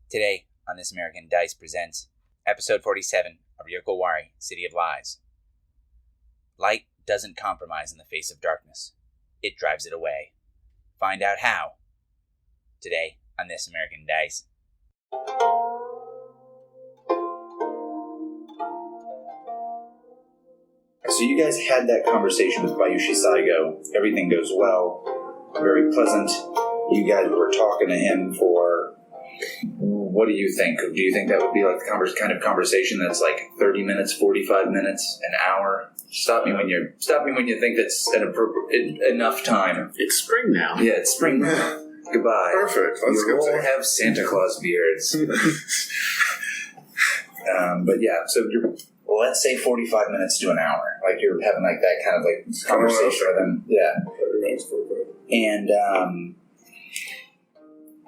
Today, on This American Dice presents Episode 47 of Ryoko Owari, City of Lies. Light doesn't compromise in the face of darkness. It drives it away. Find out how. Today, on This American Dice. So you guys had that conversation with Bayushi Saigo. Everything goes well. Very pleasant. You guys were talking to him for... What do you think? Do you think that would be like the kind of conversation that's like 30 minutes, 45 minutes, an hour? Stop me when you think that's an appropriate enough time. It's spring now. Yeah, it's spring now. Goodbye. Perfect. Let's you go. all have Santa Claus beards. But yeah, so let's say 45 minutes to an hour. Like you're having like that kind of like conversation with them. Yeah. 30 minutes, 45. And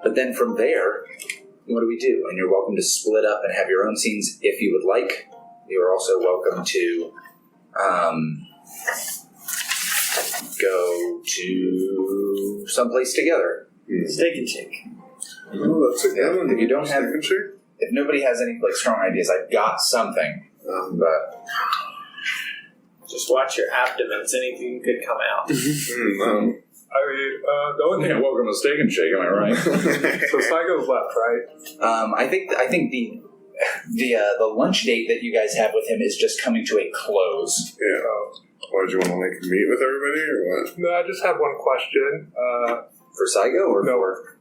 but then from there, what do we do? And you're welcome to split up and have your own scenes if you would like. You're also welcome to go to someplace together. Steak and shake. Oh, that's a good one. If you don't have, Steak and shake? if nobody has any like strong ideas, I've got something. But Just watch your abdomens. Anything could come out. I mean, the only thing. welcome to Steak and Shake. Am I right? So Saigo's left, right? I think the lunch date that you guys have with him is just coming to a close. Yeah. Why, did you want to like meet with everybody or what? No, I just have one question. For Saigo or No. for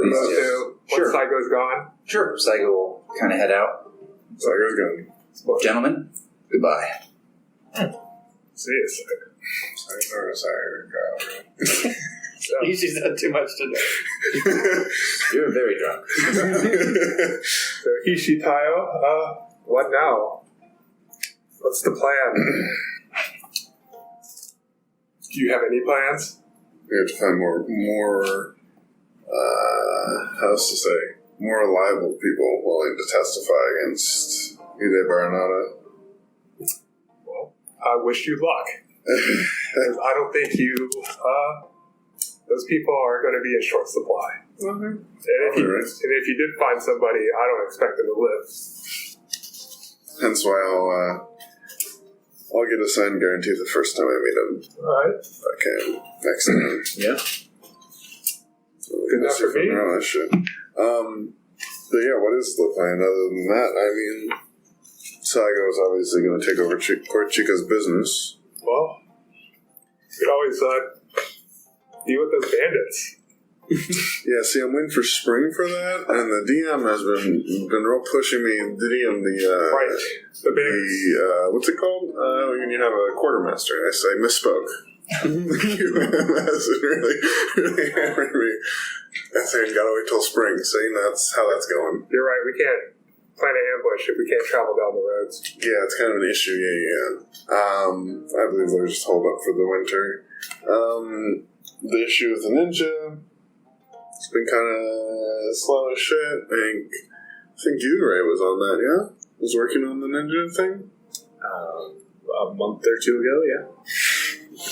these two? Once Saigo's gone. Sure. Saigo will kind of head out. Saigo's gone. Gentlemen, goodbye. See you, Saigo. Ishi's had too much to do. You're very drunk. So Ishi, Taiyo, what now? What's the plan? Do you have any plans? We have to find more more reliable people willing to testify against Hida Baranada. Well, I wish you luck. I don't think those people are going to be in short supply. And if you did find somebody, I don't expect them to live. Hence why I'll get a signed guarantee the first time I meet him. Alright. If I can. Next time. Yeah. Good enough for me. No, I should. But yeah, what is the plan other than that? I mean, Saigo is obviously going to take over Chica's business. Well, you could always deal with those bandits. Yeah, see, I'm waiting for spring for that, and the DM has been real pushing me. The DM, Right. The bandits. what's it called? When you have a quartermaster. I misspoke. That's really hammered me. I said, gotta wait till spring, so that's how that's going. You're right, we can't plan an ambush if we can't travel down the roads. Yeah, it's kind of an issue, yeah. I believe they're just holed up for the winter. The issue with the ninja, it's been kind of slow as shit. I think Yugare was on that, yeah? Was working on the ninja thing? A month or two ago, yeah.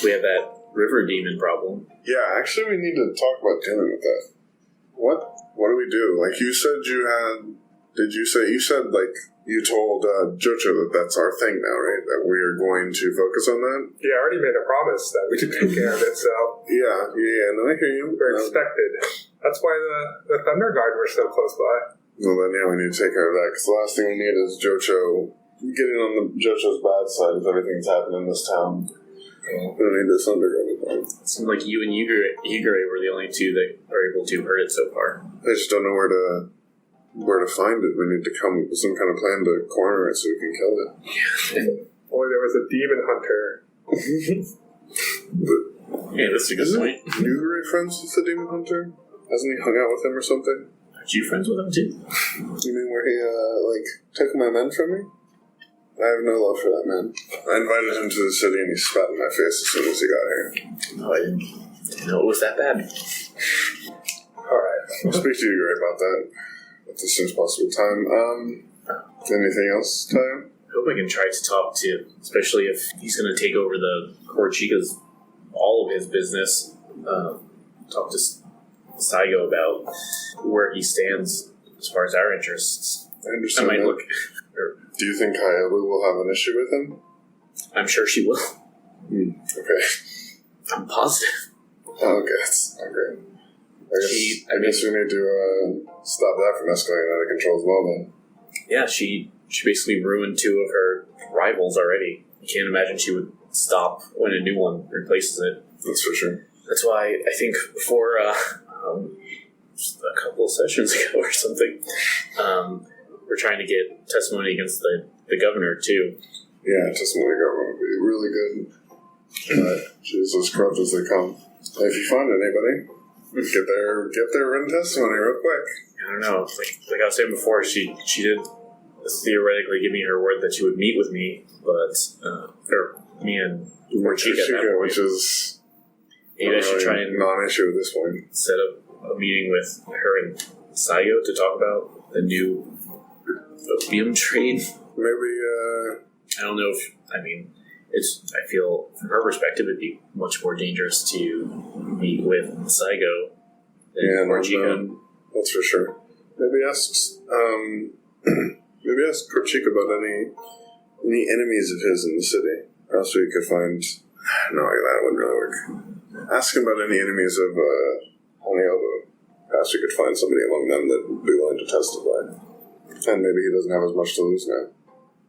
We have that river demon problem. Yeah, actually we need to talk about dealing with that. What do we do? Like you said you told Jocho that that's our thing now, right? That we are going to focus on that? Yeah, I already made a promise that we could take care of it, so Yeah, no, I hear you. we're expected. That's why the Thunder Guard were so close by. Well, then, yeah, we need to take care of that, because the last thing we need is Jocho getting on Jocho's bad side if everything's happening in this town. We don't need this underground. It seemed like you and Yugare were the only two that are able to hurt it so far. I just don't know where to find it. We need to come up with some kind of plan to corner it so we can kill it. Only there was a demon hunter. Yeah, that's a good point. Yugare friends with the demon hunter? Hasn't he hung out with him or something? Aren't you friends with him too? You mean where he took my men from me? I have no love for that man. I invited him to the city and he spat in my face as soon as he got here. No, I didn't know it was that bad. Alright. I'll speak to Yugare about that at the soonest possible time. Anything else, Taiyo? I hope I can try to talk to, especially if he's going to take over the Court Chica's, all of his business. Talk to Saigo about where he stands as far as our interests, I I understand might that. look. Do you think Hayabu will have an issue with him? I'm sure she will. Okay. I'm positive. Oh, okay. Okay. I guess we need to stop that from escalating out of control as well, then. Yeah, she basically ruined 2 of her rivals already. You can't imagine she would stop when a new one replaces it. That's for sure. That's why I think before just a couple of sessions ago or something, we're trying to get testimony against the governor too. Yeah, testimony government would be really good. But she's as corrupt as they come. If you find anybody, get their written testimony real quick. I don't know. Like I was saying before, she did theoretically give me her word that she would meet with me, but or me and Chica at that point. Which is Maybe I should try and non-issue at this point. set up a meeting with her and Taiyo to talk about the new opium trade. Maybe. I don't know if I feel from her perspective it'd be much more dangerous to meet with Saigo than Korchika. That's for sure. Maybe ask Korchika about any enemies of his in the city. Else we could find. No, that wouldn't really work. Ask him about any enemies of Honiobu. Perhaps we could find somebody among them that would be willing to testify. And maybe he doesn't have as much to lose now.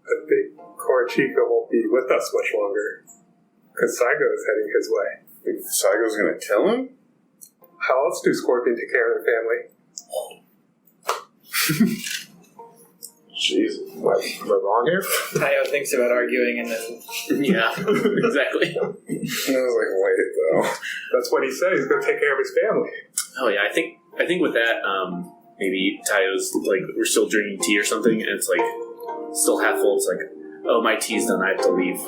I think Korchika won't be with us much longer. Because Saigo is heading his way. Think Saigo's gonna kill him? How else do Scorpion take care of their family? Jesus. Am I wrong here? Taiyo thinks about arguing and then Yeah, exactly. I was like, wait, though. That's what he said. He's going to take care of his family. Oh yeah, I think with that, maybe Tayo's like we're still drinking tea or something, and it's like still half full. It's like, oh, my tea's done. I have to leave.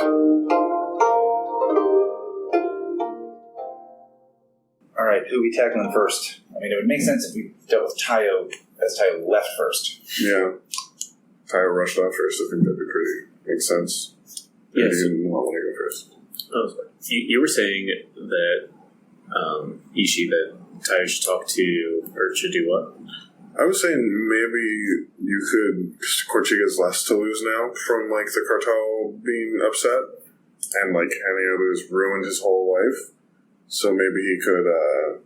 All right, who are we tackling first? I mean, it would make sense if we dealt with Taiyo as Taiyo left first. Yeah. Taiyo rushed off first. I think that'd be pretty. Makes sense. Yes. You didn't want to go first. Oh, you were saying that Ishi that Taiyo should talk to or should do what? I was saying maybe you could. Korchiga's less to lose now from like the cartel being upset, and like any others ruined his whole life. So maybe he could. I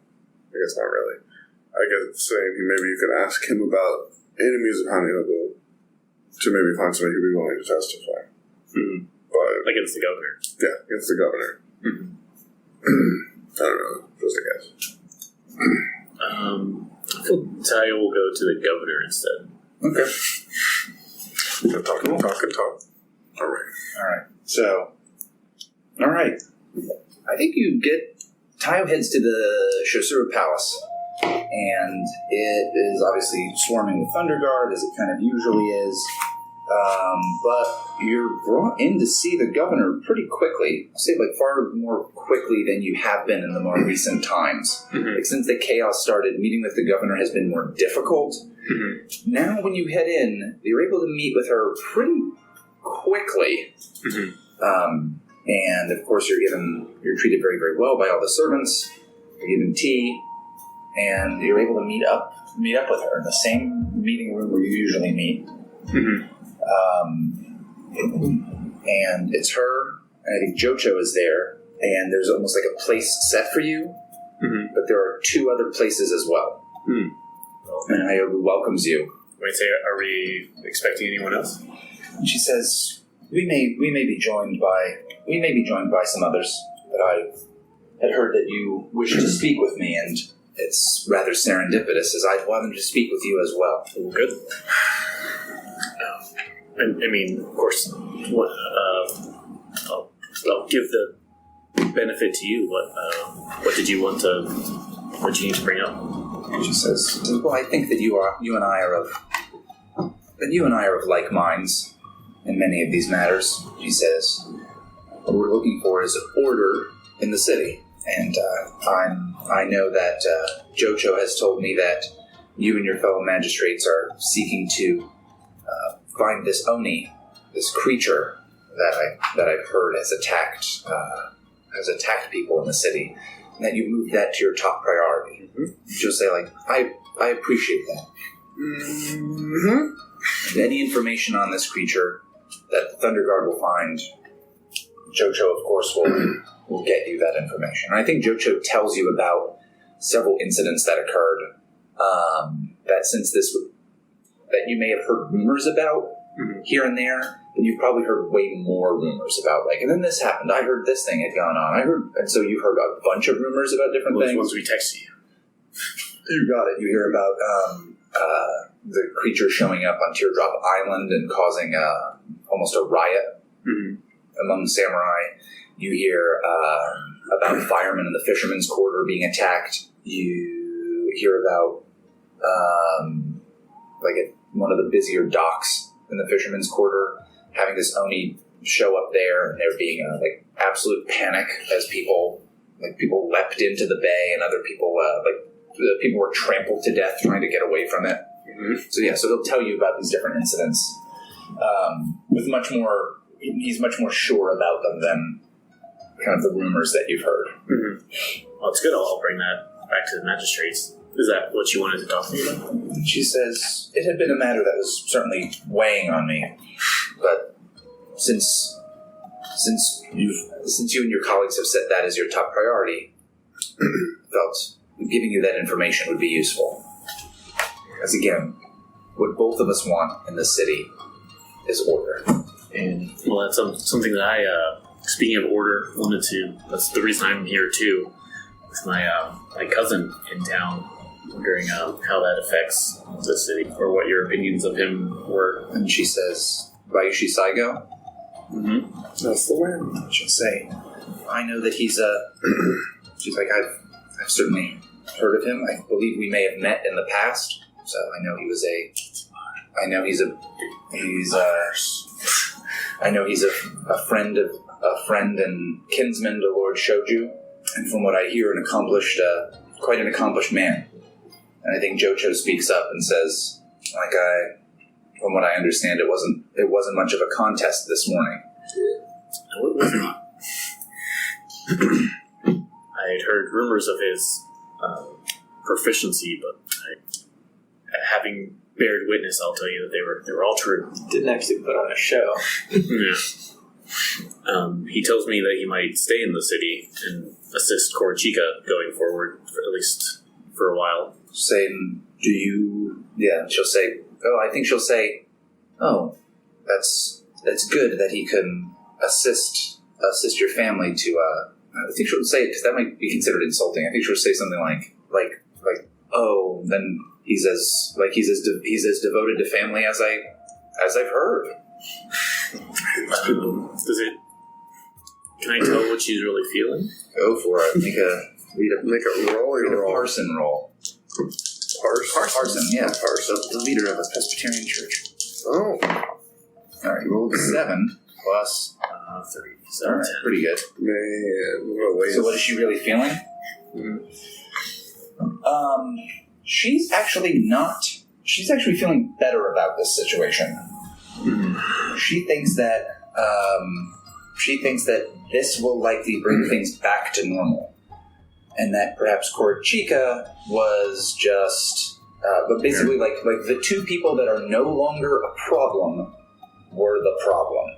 guess not really. I guess saying maybe you could ask him about enemies of Hanyobu to maybe find somebody who'd be willing to testify. Mm-hmm. But Against the governor. yeah, against the governor. Mm-hmm. I don't know. Just a guess. I feel Taiyo will go to the governor instead. Okay. Talk. All right. So, all right. I think you get... Taiyo heads to the Shosuro Palace, and it is obviously swarming with Thunder Guard, as it kind of usually is. But you're brought in to see the governor pretty quickly. I'll say like far more quickly than you have been in the more recent times. Mm-hmm. Like since the chaos started, meeting with the governor has been more difficult. Mm-hmm. Now when you head in, you're able to meet with her pretty quickly. Mm-hmm. And of course you're treated very, very well by all the servants. You're given tea, and you're able to meet up with her in the same meeting room where you usually meet. Mm-hmm. And it's her, and I think Jocho is there, and there's almost like a place set for you, Mm-hmm. but there are 2 other places as well. Hmm. And Hayobu welcomes you. Wait, say, are we expecting anyone else? And she says, we may be joined by some others, but I had heard that you wish to speak with me, and it's rather serendipitous, as I'd wanted to speak with you as well. Good. I mean, of course, I'll give the benefit to you. What did you want to? What do you need to bring up? And she says, well, I think that you and I are of like minds in many of these matters. She says, what we're looking for is order in the city. And I know that Jocho has told me that you and your fellow magistrates are seeking to find this Oni, this creature that I've heard has attacked people in the city, and that you moved that to your top priority. Mm-hmm. She'll say, like, I appreciate that. Mm-hmm. And any information on this creature that the Thunder Guard will find, Jocho, of course, will get you that information. And I think Jocho tells you about several incidents that occurred that you may have heard rumors about here and there, but you've probably heard way more rumors about. Like, and then this happened. I heard this thing had gone on. And so you heard a bunch of rumors about different things. Once we text you. You got it. You hear about the creature showing up on Teardrop Island and causing almost a riot among the samurai. You hear about firemen in the fishermen's quarter being attacked. You hear about one of the busier docks in the fishermen's quarter having this Oni show up there, and there being absolute panic as people leapt into the bay, and other people people were trampled to death trying to get away from it. So he'll tell you about these different incidents with much more. He's much more sure about them than kind of the rumors that you've heard. Well, it's good. I'll bring that back to the magistrates. Is that what you wanted to talk to me about? She says, it had been a matter that was certainly weighing on me, but since you and your colleagues have set that as your top priority, felt giving you that information would be useful. As again, what both of us want in the city is order. And well, that's something that I, speaking of order, that's the reason I'm here too, with my cousin in town, wondering how that affects the city, or what your opinions of him were. And she says, Bayushi Saigo? That's the one. She'll say, I know that he's she's like, I've certainly heard of him. I believe we may have met in the past, so I know he's a friend and kinsman to Lord Shoju, and from what I hear, quite an accomplished man. And I think Jocho speaks up and says, from what I understand, it wasn't much of a contest this morning. No, it was not. I had heard rumors of his proficiency, but having bared witness, I'll tell you that they were all true. Didn't actually put on a show. Yeah. He tells me that he might stay in the city and assist Korochika going forward, at least for a while. Saying, do you... Yeah, she'll say... Oh, I think she'll say, oh, that's good that he can assist your family to... I think she'll say, because that might be considered insulting. I think she'll say something like, oh, then he's as devoted to family as I've heard. Can I tell what she's really feeling? Go for it. Make a roll. Parson roll. Parson, yeah. Parson, the leader of a Presbyterian church. Oh. All right, you rolled a 7 plus 3. All right, pretty good. Man, so what is she really feeling? She's actually feeling better about this situation. She thinks that this will likely bring things back to normal, and that perhaps Korochika was just, but basically like the two people that are no longer a problem were the problem,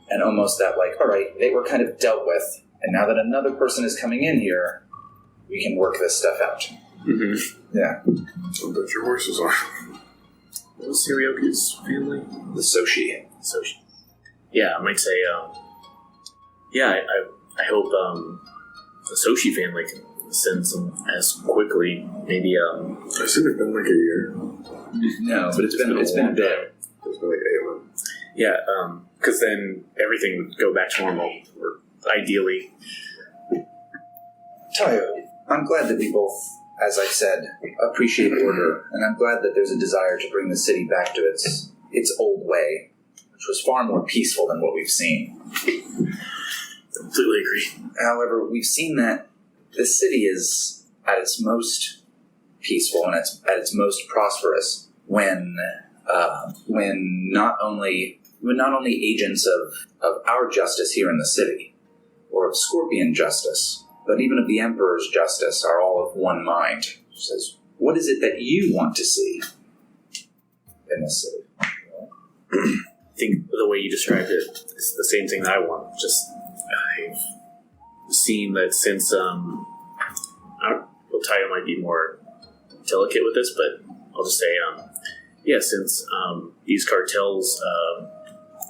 and almost that all right, they were kind of dealt with, and now that another person is coming in here, we can work this stuff out. Yeah. I'll bet your horses are. What was Ryoku's family? The Soshi. Yeah, I might say, I hope the Soshi family can send some as quickly. Maybe, I said it's been like a year. No, but it's been a bit. It's been like 8 months. Yeah, because then everything would go back to normal, or ideally. Taiyo, I'm glad that we both, as I said, appreciate order, and I'm glad that there's a desire to bring the city back to its old way, which was far more peaceful than what we've seen. Completely agree. However, we've seen that the city is at its most peaceful and at its most prosperous when not only agents of our justice here in the city, or of Scorpion justice, but even of the Emperor's justice are all of one mind. She says, what is it that you want to see? in this city. I think the way you described it is the same thing that I want. Just I've seen that since well, Taiyo might be more delicate with this, but I'll just say since these cartels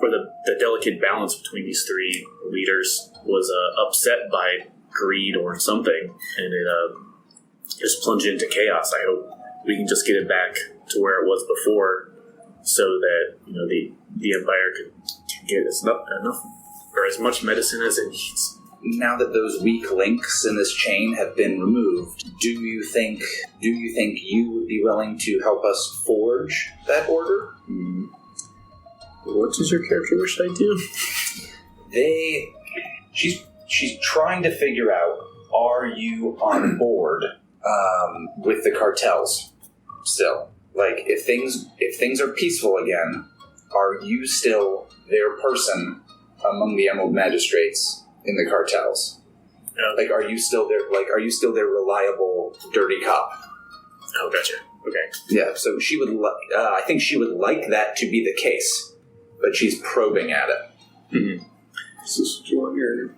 or the delicate balance between these three leaders was upset by greed or something, and it just plunged into chaos. I hope we can just get it back to where it was before, so that the Empire can get enough or as much medicine as it needs. Now that those weak links in this chain have been removed, do you think you would be willing to help us forge that order? What does your character wish I do? She's trying to figure out, are you on board with the cartels still? Like, if things are peaceful again, are you still their person among the Emerald Magistrates in the cartels? Like, are you still their reliable dirty cop? Oh, gotcha. Okay. Yeah. So she would. I think she would like that to be the case, but she's probing at it. Mm-hmm. Is this what you want your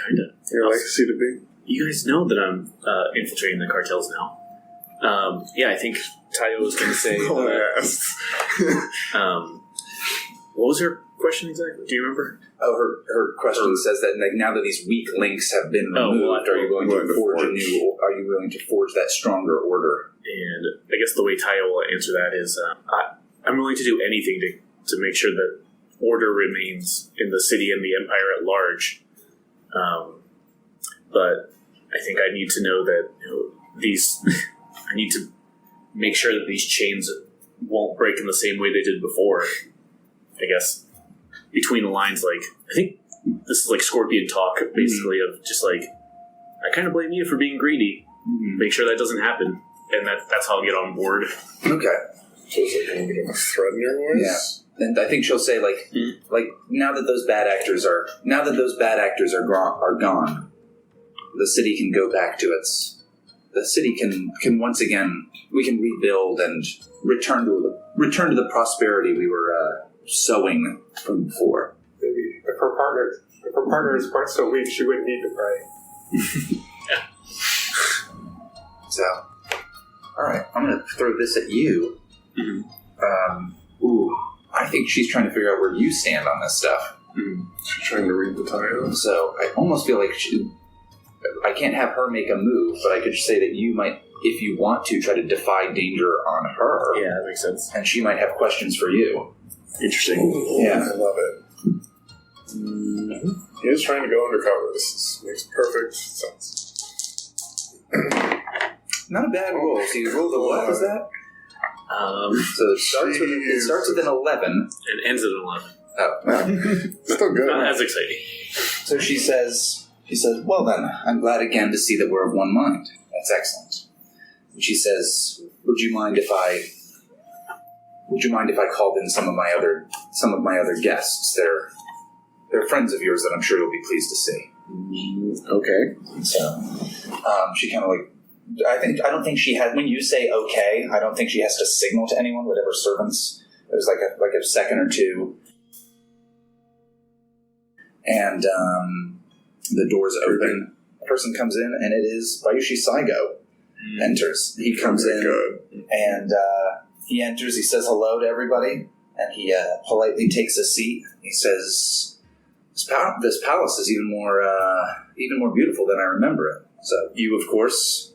Kinda. legacy to be? You guys know that I'm infiltrating the cartels now. I think Taiyo was going to say. What was her question exactly? Do you remember? Oh, her question says that, like, now that these weak links have been removed, are you going to forge a new? Are you willing to forge that stronger order? And I guess the way Taiyo will answer that is, I'm willing to do anything to make sure that order remains in the city and the Empire at large. But I think I need to know that these. I need to make sure that these chains won't break in the same way they did before. I guess between the lines, like, I think this is like Scorpion talk, basically, of just like, I kind of blame you for being greedy. Make sure that doesn't happen, and that's how I'll get on board. Okay. So it's like a little bit of a threat in your voice? Yeah. And I think she'll say, like, now that those bad actors are gone, the city can go back to its. The city can once again, we can rebuild and return to the prosperity we were sowing from before. Maybe if her partner is quite so weak, she wouldn't need to pray. So, all right, I'm going to throw this at you. I think she's trying to figure out where you stand on this stuff. She's trying to read the title. So I almost feel like I can't have her make a move, but I could say that you might, if you want to, try to defy danger on her. Yeah, that makes sense. And she might have questions for you. Interesting. Yeah. I love it. He is trying to go undercover. This makes perfect sense. Not a bad roll. So you rolled a what was that? So it starts with an 11. And ends at an 11. Oh, well. Still good. Not as exciting. So she says, well then, I'm glad again to see that we're of one mind. That's excellent. And she says, would you mind if I called in some of my other guests? They're friends of yours that I'm sure you'll be pleased to see. Okay. So she kind of like, I don't think she has, when you say okay, I don't think she has to signal to anyone, whatever servants. There's like a second or two. And the doors open. A person comes in, and it is Bayushi Saigo enters. He comes in, and he enters. He says hello to everybody, and he politely takes a seat. He says, "This palace is even more beautiful than I remember it." So you, of course,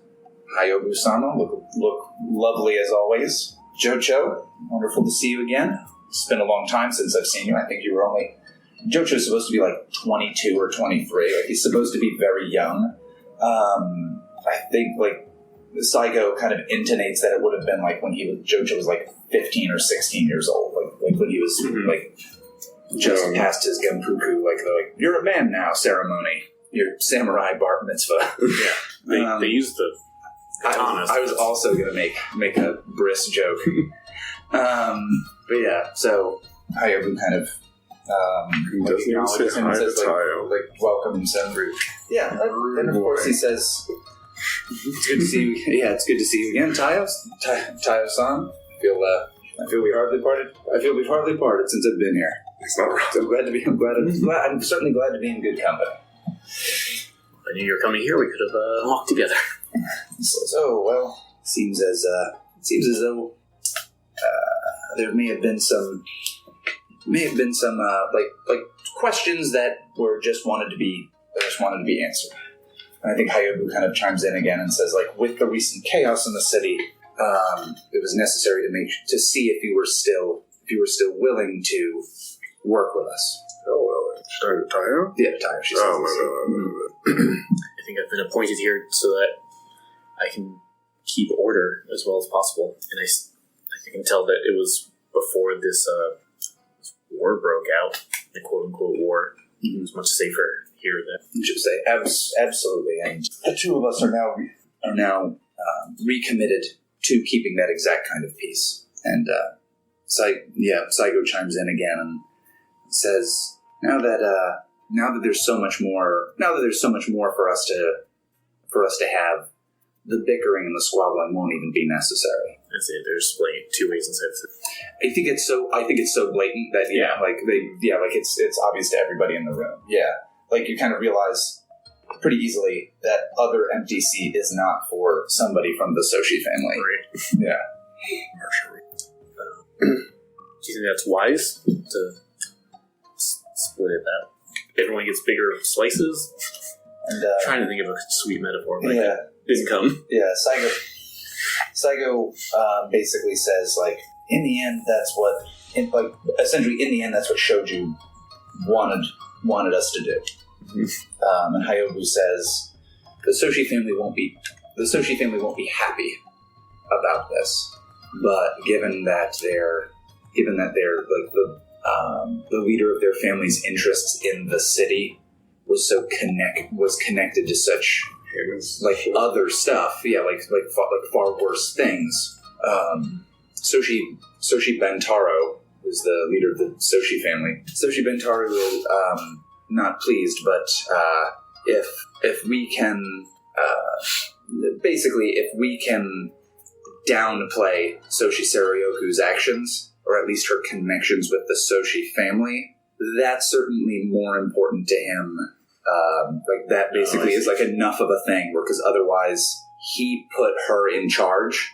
Hayobu-sama, look lovely as always. Jocho, wonderful to see you again. It's been a long time since I've seen you. I think you were only... Jocho's supposed to be like 22 or 23. Like, he's supposed to be very young. I think like Saigo kind of intonates that it would have been like when Jocho was like 15 or 16 years old. Like when he was like just past his genpuku. Like you're a man now ceremony. Your samurai bar mitzvah. Yeah, they use the katanas. I was also going to make a brisk joke. But yeah, so Hayobu kind of doesn't say hi to Taiyo. Like welcomes him. Yeah, and of course he says, "It's good to see you." Yeah, it's good to see you again, Taiyo-san. Feel I feel we've hardly parted since I've been here. He's not wrong. So I'm certainly glad to be in good company. I knew you were coming here. We could have walked together. So well, seems as though there may have been some like questions that just wanted to be answered. And I think Hayabu kind of chimes in again and says, like, with the recent chaos in the city, it was necessary to see if you were still willing to work with us. Oh, well, started Taiyo? Yeah, Taiyo. She says. No. I think I've been appointed here so that I can keep order as well as possible. And I can tell that it was before this war broke out, the quote-unquote war. It was much safer here than... You should say, absolutely. And the two of us are now recommitted to keeping that exact kind of peace. And Saigo chimes in again and says, now that there's so much more for us to have, the bickering and the squabbling won't even be necessary. That's it. They're split two ways instead of three. I think it's so blatant that it's obvious to everybody in the room. Yeah, like you kind of realize pretty easily that other empty seat is not for somebody from the Soshi family. Right. Yeah. Do you think that's wise to split it out? Everyone gets bigger slices. And trying to think of a sweet metaphor, but yeah, didn't come. yeah. Saigo basically says, like, in the end, that's what Shoju wanted us to do. Mm-hmm. And Hayabu says the Soshi family won't be happy about this, but given that they're like the leader of their family's interests in the city was connected to such like other stuff, like far worse things. Soshi Bentaro is the leader of the Soshi family. Soshi Bentaro is not pleased, but if we can downplay Soshi Saryoku's actions, or at least her connections with the Soshi family, that's certainly more important to him. Like that basically is like enough of a thing, because otherwise he put her in charge.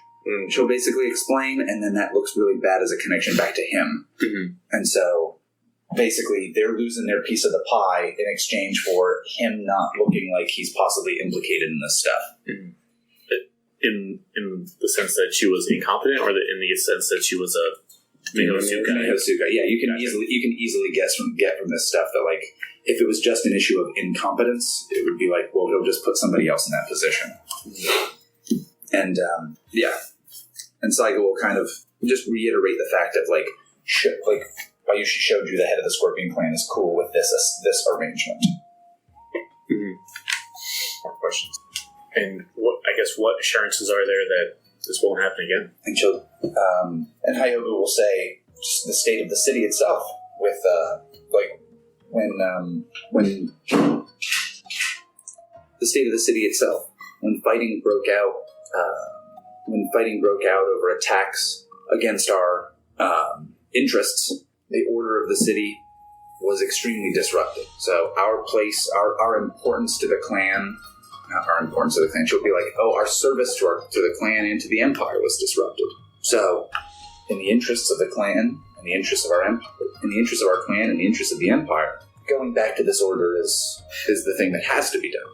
She'll basically explain, and then that looks really bad as a connection back to him. Mm-hmm. And so basically they're losing their piece of the pie in exchange for him not looking like he's possibly implicated in this stuff. Mm-hmm. In the sense that she was incompetent, or in the sense that she was a Mihosuka? Yeah, you can easily get from this stuff that, like, if it was just an issue of incompetence, it would be like, well, he'll just put somebody else in that position. And and Saigo will kind of just reiterate the fact of like Bayushi showed you the head of the Scorpion clan is cool with this arrangement. Mm-hmm. More questions. And what assurances are there that this won't happen again? And Hayabu will say just the state of the city itself, with when the state of the city itself, when fighting broke out over attacks against our interests, the order of the city was extremely disrupted. So our place, our importance to the clan. Not our importance to the clan. She'll be like, our service to the clan and to the empire was disrupted. So, in the interests of the clan, in the interests of our clan, and the interests of the empire, going back to this order is the thing that has to be done.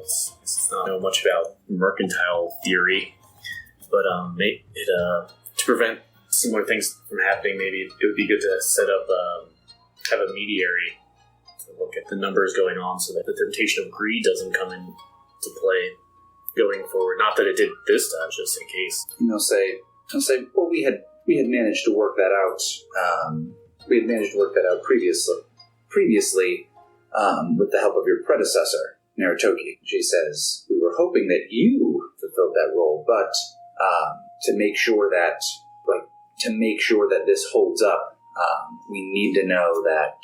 It's not know much about mercantile theory, but to prevent similar things from happening, maybe it would be good to set up have a mediary to look at the numbers going on, so that the temptation of greed doesn't come in to play going forward. Not that it did this time, just in case. And they'll say, well, we had managed to work that out. We had managed to work that out previously with the help of your predecessor, Narutoki. She says, we were hoping that you fulfilled that role, but to make sure that this holds up, we need to know that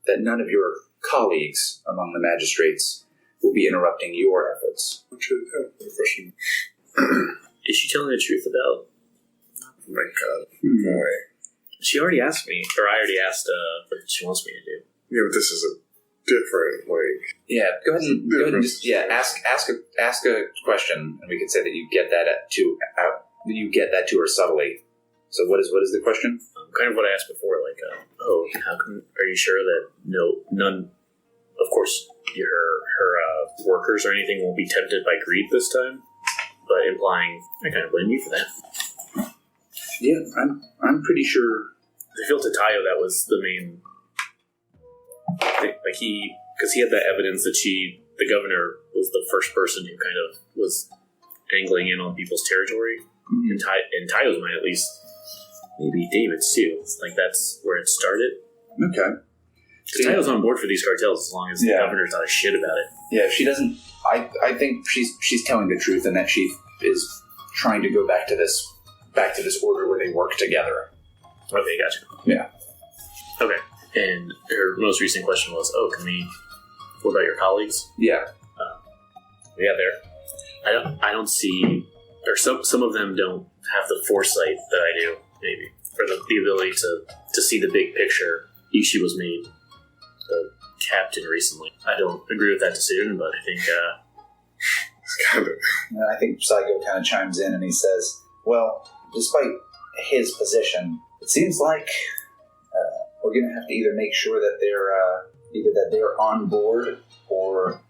that none of your colleagues among the magistrates will be interrupting your efforts. What should I do? Is she telling the truth about my God. Boy. She already asked me, or I already asked what she wants me to do. Yeah, but this is a different, like... Yeah, go ahead and just ask a question, and we could say that you get that to her subtly. So what is the question? Kind of what I asked before, like, how come? Are you sure that none? Of course, her workers or anything won't be tempted by greed this time, but implying I kind of blame you for that. Yeah, I'm pretty sure. I feel to Taiyo that was the main thing, like because he had that evidence that the governor was the first person who kind of was angling in on people's territory. In Taiyo's mind, at least, maybe David's too. Like that's where it started. Okay. Because Taiyo's on board for these cartels as long as the governor's not a shit about it. Yeah, she doesn't. I think she's telling the truth, and that she is trying to go back to this order where they work together. Okay, gotcha. Yeah. Okay. And her most recent question was, what about your colleagues? Yeah. I don't see, or some of them don't have the foresight that I do, maybe, or the ability to see the big picture. Ishi was made the captain recently. I don't agree with that decision, but I think... It's kind of... I think Saigo kind of chimes in and he says, well, despite his position, it seems like we're going to have to either make sure that they're on board or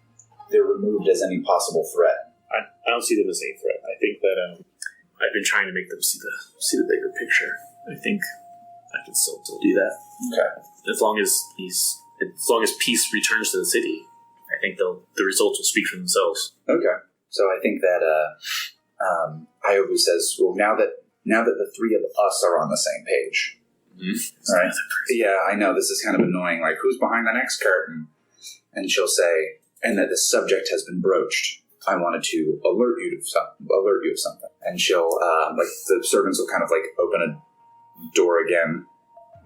they're removed as any possible threat. I don't see them as a threat. I think that I've been trying to make them see the bigger picture. I think I can still do that. Okay. As long as peace returns to the city, I think the results will speak for themselves. Okay. So I think that Iobu says, well, now that the three of us are on the same page. Mm-hmm. All right. Yeah, I know this is kind of annoying. Like, who's behind the next curtain? And she'll say, and that the subject has been broached. I wanted to alert you of something. And she'll the servants will kind of like open a door again,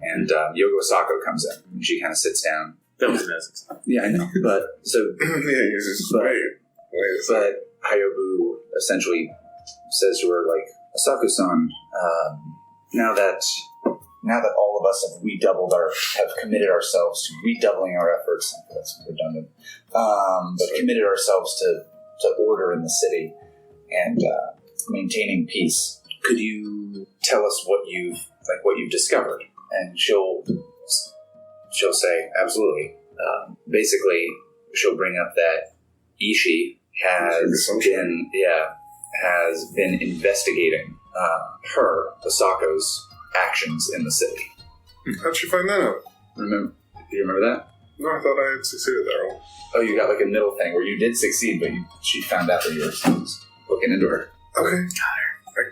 and Yogo Asako comes in, and she kind of sits down. That was nice. Yeah, I know. But so, but Hayobu essentially says to her, like, Asako-san, now that all of us have committed ourselves to redoubling our efforts. That's redundant. But committed ourselves to order in the city and maintaining peace. Could you tell us what you've discovered? And she'll say, absolutely. Basically, she'll bring up that Ishi has been investigating Asako's actions in the city. How'd you find that out? Do you remember that? No, I thought I had succeeded there. Oh, you got like a middle thing where you did succeed, but she found out that you were looking into her. Okay. Got her. I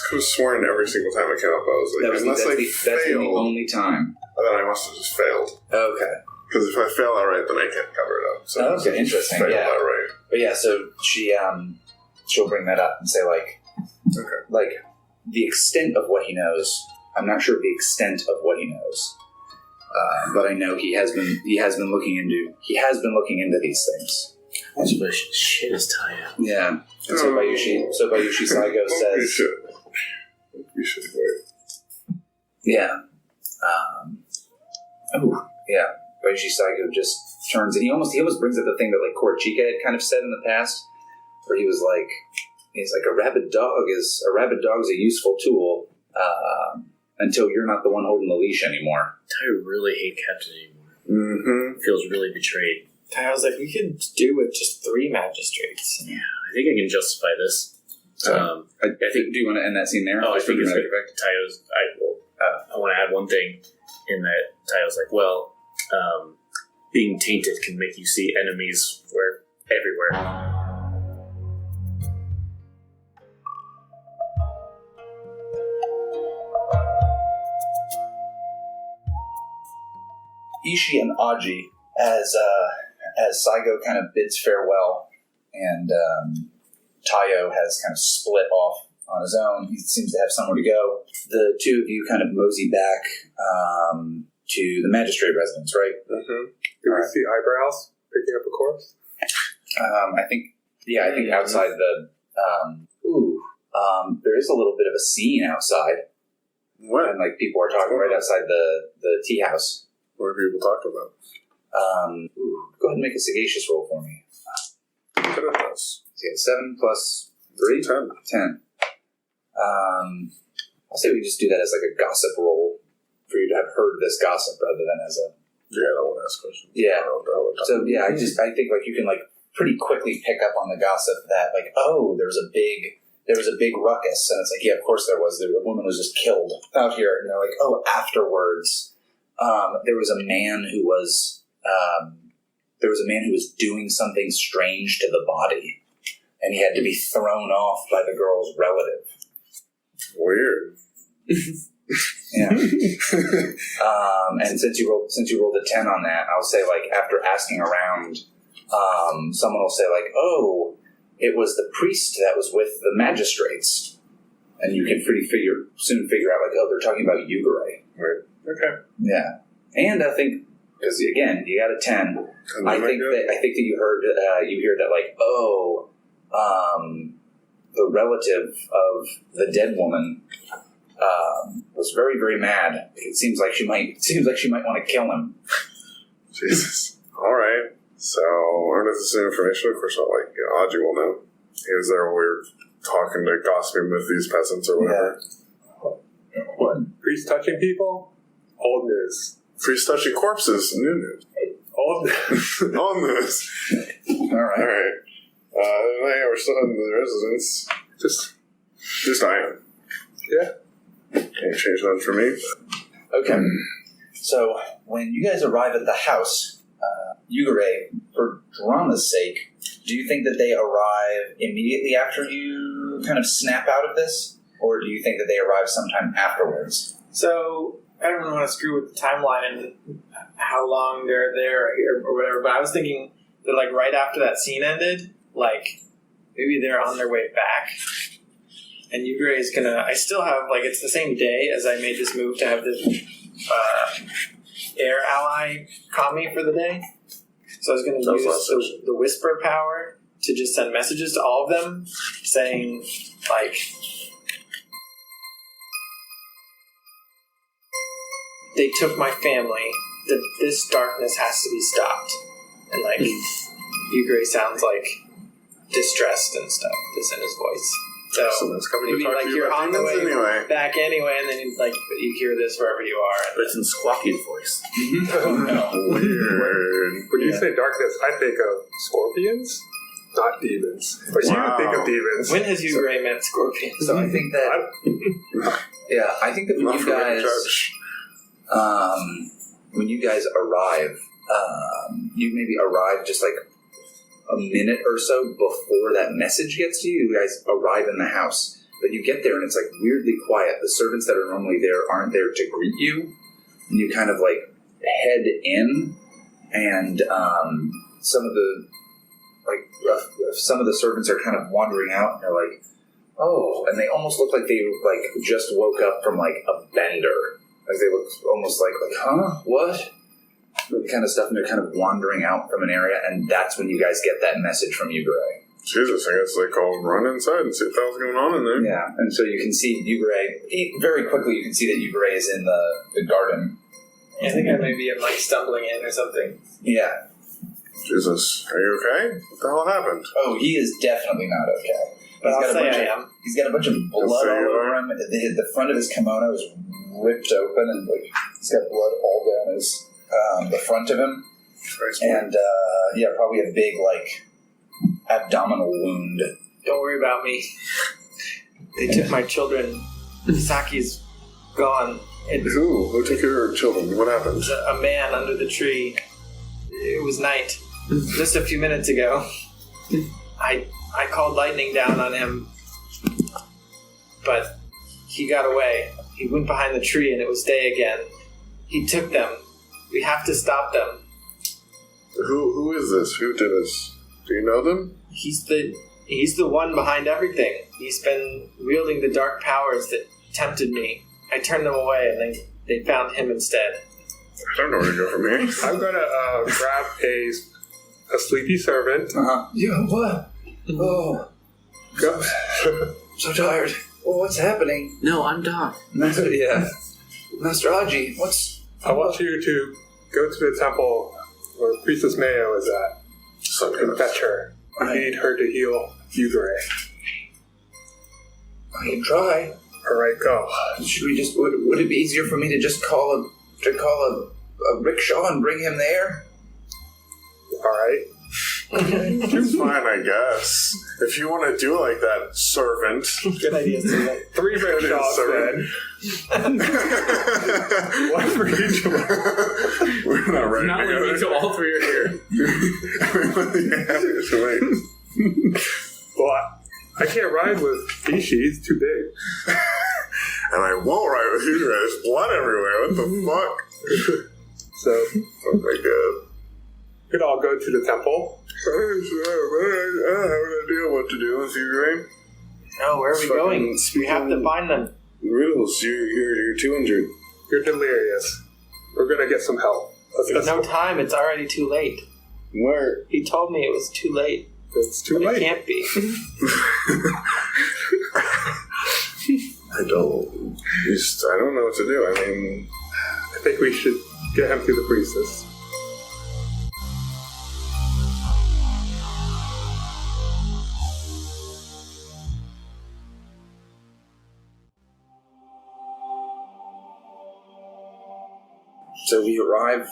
could have sworn every single time I came up, I was like, that's been the only time. Then I must have just failed. Okay. Because if I fail outright, then I can't cover it up. So okay, interesting. Fail yeah. outright. But yeah, so she'll bring that up and say like the extent of what he knows. I'm not sure of the extent of what he knows, but I know he has been looking into these things. That's what shit is Taiyo. Yeah. And so Bayushi Saigo says, we should wait. Yeah. Yeah. Bayushi Saigo just turns, and he almost brings up the thing that like Korichika had kind of said in the past, where he's like a rabid dog is a useful tool until you're not the one holding the leash anymore. Taiyo really hate Captain anymore. Mm-hmm. Feels really betrayed. Taiyo's like, we could do with just 3 magistrates. Yeah, I think I can justify this. I think. Do you want to end that scene there? I think it's like Taiyo's. I want to add one thing in that Taiyo's like, well, being tainted can make you see enemies everywhere. Ishi and Aji, as Saigo kind of bids farewell, and Taiyo has kind of split off on his own. He seems to have somewhere to go. The two of you kind of mosey back to the magistrate residence, right? Mm-hmm. Do we see eyebrows picking up a corpse? I think outside the... there is a little bit of a scene outside. What? And like people are talking right outside the tea house. What are people talking about? Go ahead and make a sagacious roll for me. Good at this. So you get 7 plus 3? 10. I'll say we just do that as like a gossip roll for you to have heard this gossip rather than as a... Yeah, I don't want to ask questions. Yeah. I don't know. So yeah, I think like you can like pretty quickly pick up on the gossip that like, oh, there was a big ruckus, and it's like, yeah, of course there was. The woman was just killed out here, and they're like, oh, afterwards, there was a man who was doing something strange to the body, and he had to be thrown off by the girl's relative. Weird. Yeah. And since you rolled a 10 on that, I'll say like after asking around, someone will say like, oh, it was the priest that was with the magistrates, and you can soon figure out like, oh, they're talking about Yugare. Right. Okay. Yeah, and I think because again you got a 10, I think that you hear that like, oh, the relative of the dead woman was very, very mad. It seems like she might want to kill him. Jesus. All right. So, under this information, of course, Aji will know. He was there when we were talking to gossiping with these peasants or whatever. Yeah. What? Priest touching people? Old news. Priest touching corpses, new news. Old news. Old news. All right. Yeah, we're still in the residence. Just I am. Yeah. Can't change that for me. Okay. So when you guys arrive at the house, Yugare, for drama's sake, do you think that they arrive immediately after you kind of snap out of this? Or do you think that they arrive sometime afterwards? So, I don't really want to screw with the timeline and how long they're there or whatever, but I was thinking that, like, right after that scene ended, like, maybe they're on their way back. And Yugare is gonna... I still have, like, it's the same day as I made this move to have this air ally calm me for the day. So I was going to use the whisper power to just send messages to all of them saying, like, they took my family, this darkness has to be stopped. And, like, Yugare sounds, like, distressed and stuff, this in his voice. So it's coming to maybe, talk like, to you you're about on the way demons back anyway, and then, you hear this wherever you are. But it's in Squawky's voice. Oh, no. Weird. When you say darkness, I think of scorpions, not demons. But Wow. you think of demons. When has Yugare met scorpions? So I think that... I think that Not for me to judge. when you guys arrive, you maybe arrive just like a minute or so before that message gets to you. You guys arrive in the house, but you get there and it's like weirdly quiet. The servants that are normally there aren't there to greet you, and you kind of like head in, and some of the servants are kind of wandering out, and they're like, oh, and they almost look like they like just woke up from like a bender. Like they look almost like huh? What? That kind of stuff, and they're kind of wandering out from an area, and that's when you guys get that message from Yugare. Jesus, I guess they call run inside and see what the hell's going on in there. Yeah, and so you can see Yugare, very quickly you can see that Yugare is in the garden. I think I may be like stumbling in or something. Yeah. Jesus, are you okay? What the hell happened? Oh, he is definitely not okay. But I'll say I am. He's got a bunch of blood all over him. The front of his kimono is ripped open, and like he's got blood all down his the front of him, and probably a big like abdominal wound. Don't worry about me. They took my children. Saki's gone. Who took your children? What happened? There's a man under the tree. It was night. Just a few minutes ago. I called lightning down on him, but he got away. He went behind the tree and it was day again. He took them. We have to stop them. Who is this? Who did this? Do you know them? He's the one behind everything. He's been wielding the dark powers that tempted me. I turned them away and they found him instead. I don't know where to go from here. I'm going to grab a sleepy servant. Yeah, what? Oh, Go. so tired. Well, what's happening? No, I'm Doc. Master Aji, what's... I want you to go to the temple where Priestess Mayo is at. And fetch her. I need her to heal Yugare. I can try. Alright, go. Should we just... Would it be easier for me to just call a rickshaw and bring him there? Alright. It's fine, I guess. If you want to do it like that, servant. Good idea. So 3 rickshaws then. One for each one. We're not ready Not to go. leaving until all 3 are here. Well, I can't ride with Ishi. He's too big. And I won't ride with you. There's blood everywhere. What the fuck? So, Oh my god. we could all go to the temple. I don't have an idea what to do with you, right? Oh, where are we going? We have to find them. Riddles, you're too injured. You're delirious. We're gonna get some help. There's no time. It's already too late. Where? He told me it was too late. It's too But late. it can't be. I don't know what to do. I mean, I think we should get him to the priestess. So we arrive.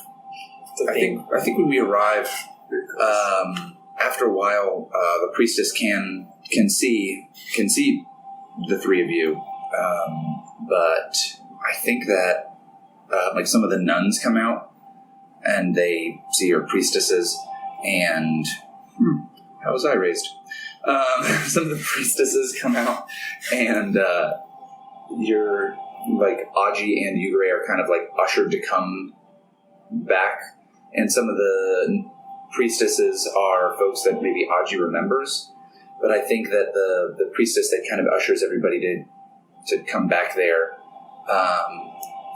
I think when we arrive, after a while, the priestess can see the 3 of you, but I think that like some of the nuns come out and they see your priestesses, and how was I raised? Some of the priestesses come out, and you're like Aji and Yugare are kind of like ushered to come back, and some of the priestesses are folks that maybe Aji remembers, but I think that the priestess that kind of ushers everybody to come back there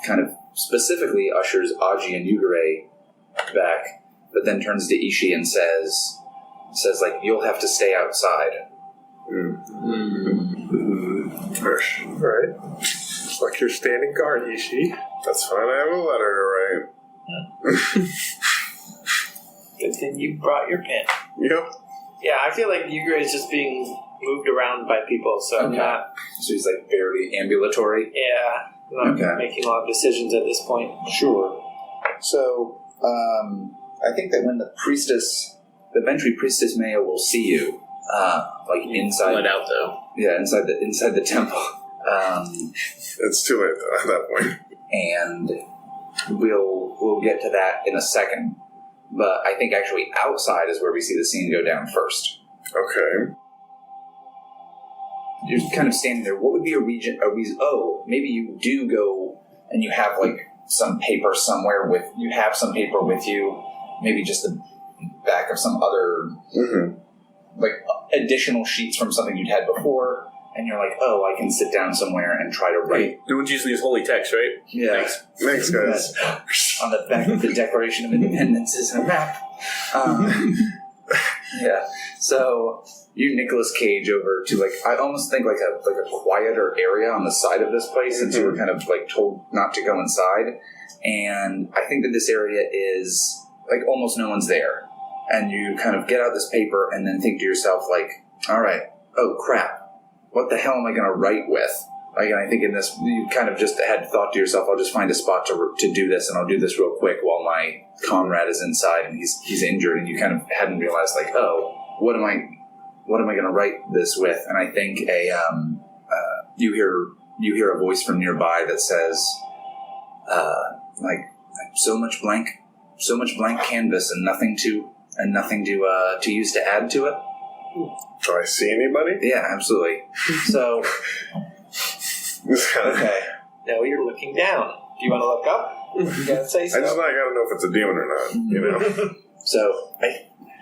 kind of specifically ushers Aji and Yugare back, but then turns to Ishi and says like, you'll have to stay outside. Right. It's like you're standing guard, Ishi. that's fine. I have a letter to write. Good thing you brought your pen. Yep. Yeah, I feel like Yugare is just being moved around by people, so I'm Okay. not. So he's like barely ambulatory. Yeah, I'm not Okay. making a lot of decisions at this point. Sure. So, I think that when the eventually Priestess Mayo will see you, like inside, Let out though. yeah, inside the temple, It's too late though, at that point. and we'll get to that in a second. But I think actually outside is where we see the scene go down first. Okay. You're kind of standing there. What would be a reason? Oh, maybe you do go and you have like some paper somewhere with you. Maybe just the back of some other like additional sheets from something you'd had before, and you're like, oh, I can sit down somewhere and try to write. No one's using these holy texts, right? Yeah. Thanks, guys. On the back of the Declaration of Independence is a map. Yeah. So you Nicolas Cage over to like, I almost think like a quieter area on the side of this place, since you were kind of like told not to go inside. And I think that this area is like almost no one's there. And you kind of get out this paper and then think to yourself like, all right, oh crap, what the hell am I going to write with? Like, and I think in this, you kind of just had thought to yourself, I'll just find a spot to do this, and I'll do this real quick while my comrade is inside and he's injured, and you kind of hadn't realized, like, oh, what am I going to write this with? And I think you hear a voice from nearby that says, like so much blank canvas and nothing to use to add to it. Do I see anybody? Yeah, absolutely. So. Okay. No, you're looking down. Do you want to look up? You gotta say I so. just gotta know if it's a demon or not, you know? So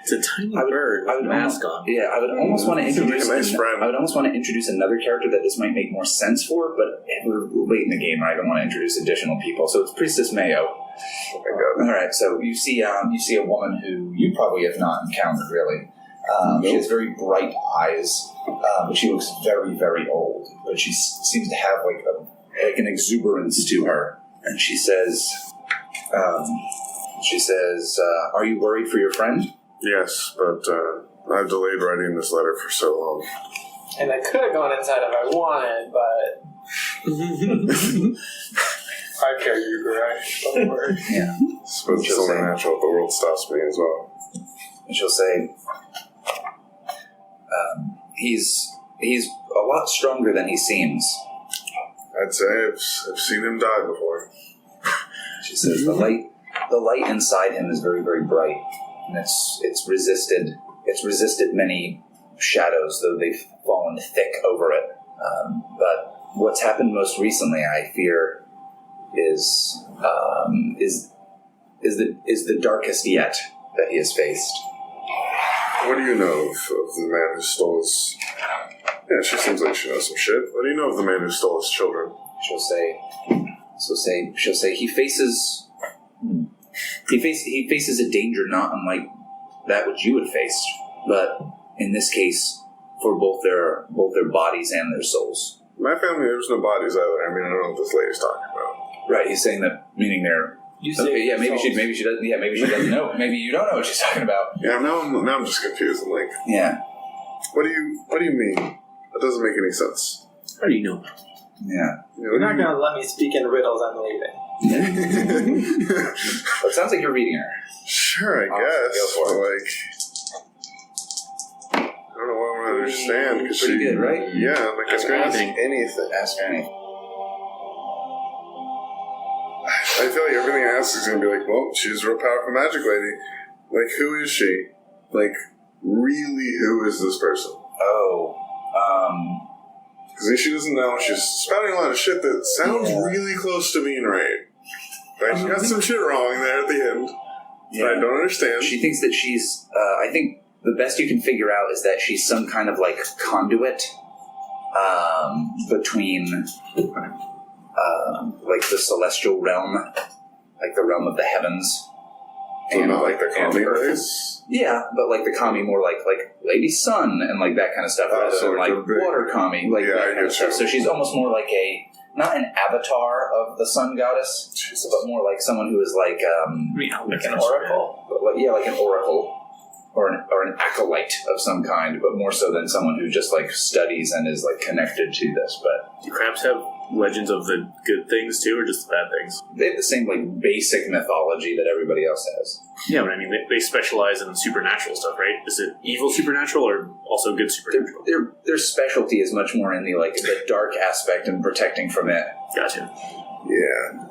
It's a tiny bird with a mask on. Yeah, I would almost want to introduce. Like a nice friend. I would almost want to introduce another character that this might make more sense for, but we're late in the game, and I don't want to introduce additional people. So it's Priestess Mayo. Oh my god. All right, so you see a woman who you probably have not encountered really. She has very bright eyes, but she looks very, very old. but she seems to have like an exuberance to her. And she says, "Are you worried for your friend?" Yes, but I've delayed writing this letter for so long. And I could have gone inside if I wanted, but I carry you, Yugare. Don't worry. Yeah. I suppose it's only natural if the world stops me as well. And she'll say, he's a lot stronger than he seems. I'd say I've seen him die before. She says, the light inside him is very, very bright, and it's resisted many shadows, though they've fallen thick over it. But what's happened most recently, I fear, is the darkest yet that he has faced. What do you know of the man who stole his... Yeah, she seems like she knows some shit. What do you know of the man who stole his children? She'll say he faces a danger not unlike that which you had faced, but in this case, for both their bodies and their souls. My family, there's no bodies either. I mean, I don't know what this lady's talking about. Right, he's saying that, meaning they're... Okay, yeah, maybe she doesn't. Yeah, maybe she doesn't know. Maybe you don't know what she's talking about. Yeah, now I'm just confused. I'm like, yeah. What do you mean? That doesn't make any sense. How do you know? Yeah. You're not going to let me speak in riddles. I'm leaving. Well, it sounds like you're reading her. Sure, I guess. Go for it. Like, I don't know what I'm going to understand. Cause pretty good, right? Yeah, I'm like, Ask her anything. Ask her anything. I feel like everything I ask is going to be like, well, she's a real powerful magic lady. Like, who is she? Like, really, who is this person? Oh, Because she doesn't know. She's spouting a lot of shit that sounds really close to being right. Like, she got some shit wrong there at the end. yeah. I don't understand. She thinks that she's, I think the best you can figure out is that she's some kind of, like, conduit between, like, the celestial realm, like the realm of the heavens. And not like the and commie Earth. place? Yeah, but like the kami more like Lady Sun and like that kind of stuff, rather so than like like the big- water kami, like Yeah, I that kind get of stuff. you. So she's almost more like not an avatar of the sun goddess, but more like someone who is like Like an oracle. but like an oracle or an acolyte of some kind, but more so than someone who just like studies and is like connected to this. But Do crabs have legends of the good things too, or just the bad things? they have the same like basic mythology that everybody else has. Yeah, but I mean, they specialize in supernatural stuff, right? Is it evil supernatural or also good supernatural? Their specialty is much more in the like the dark aspect and protecting from it. Gotcha. Yeah.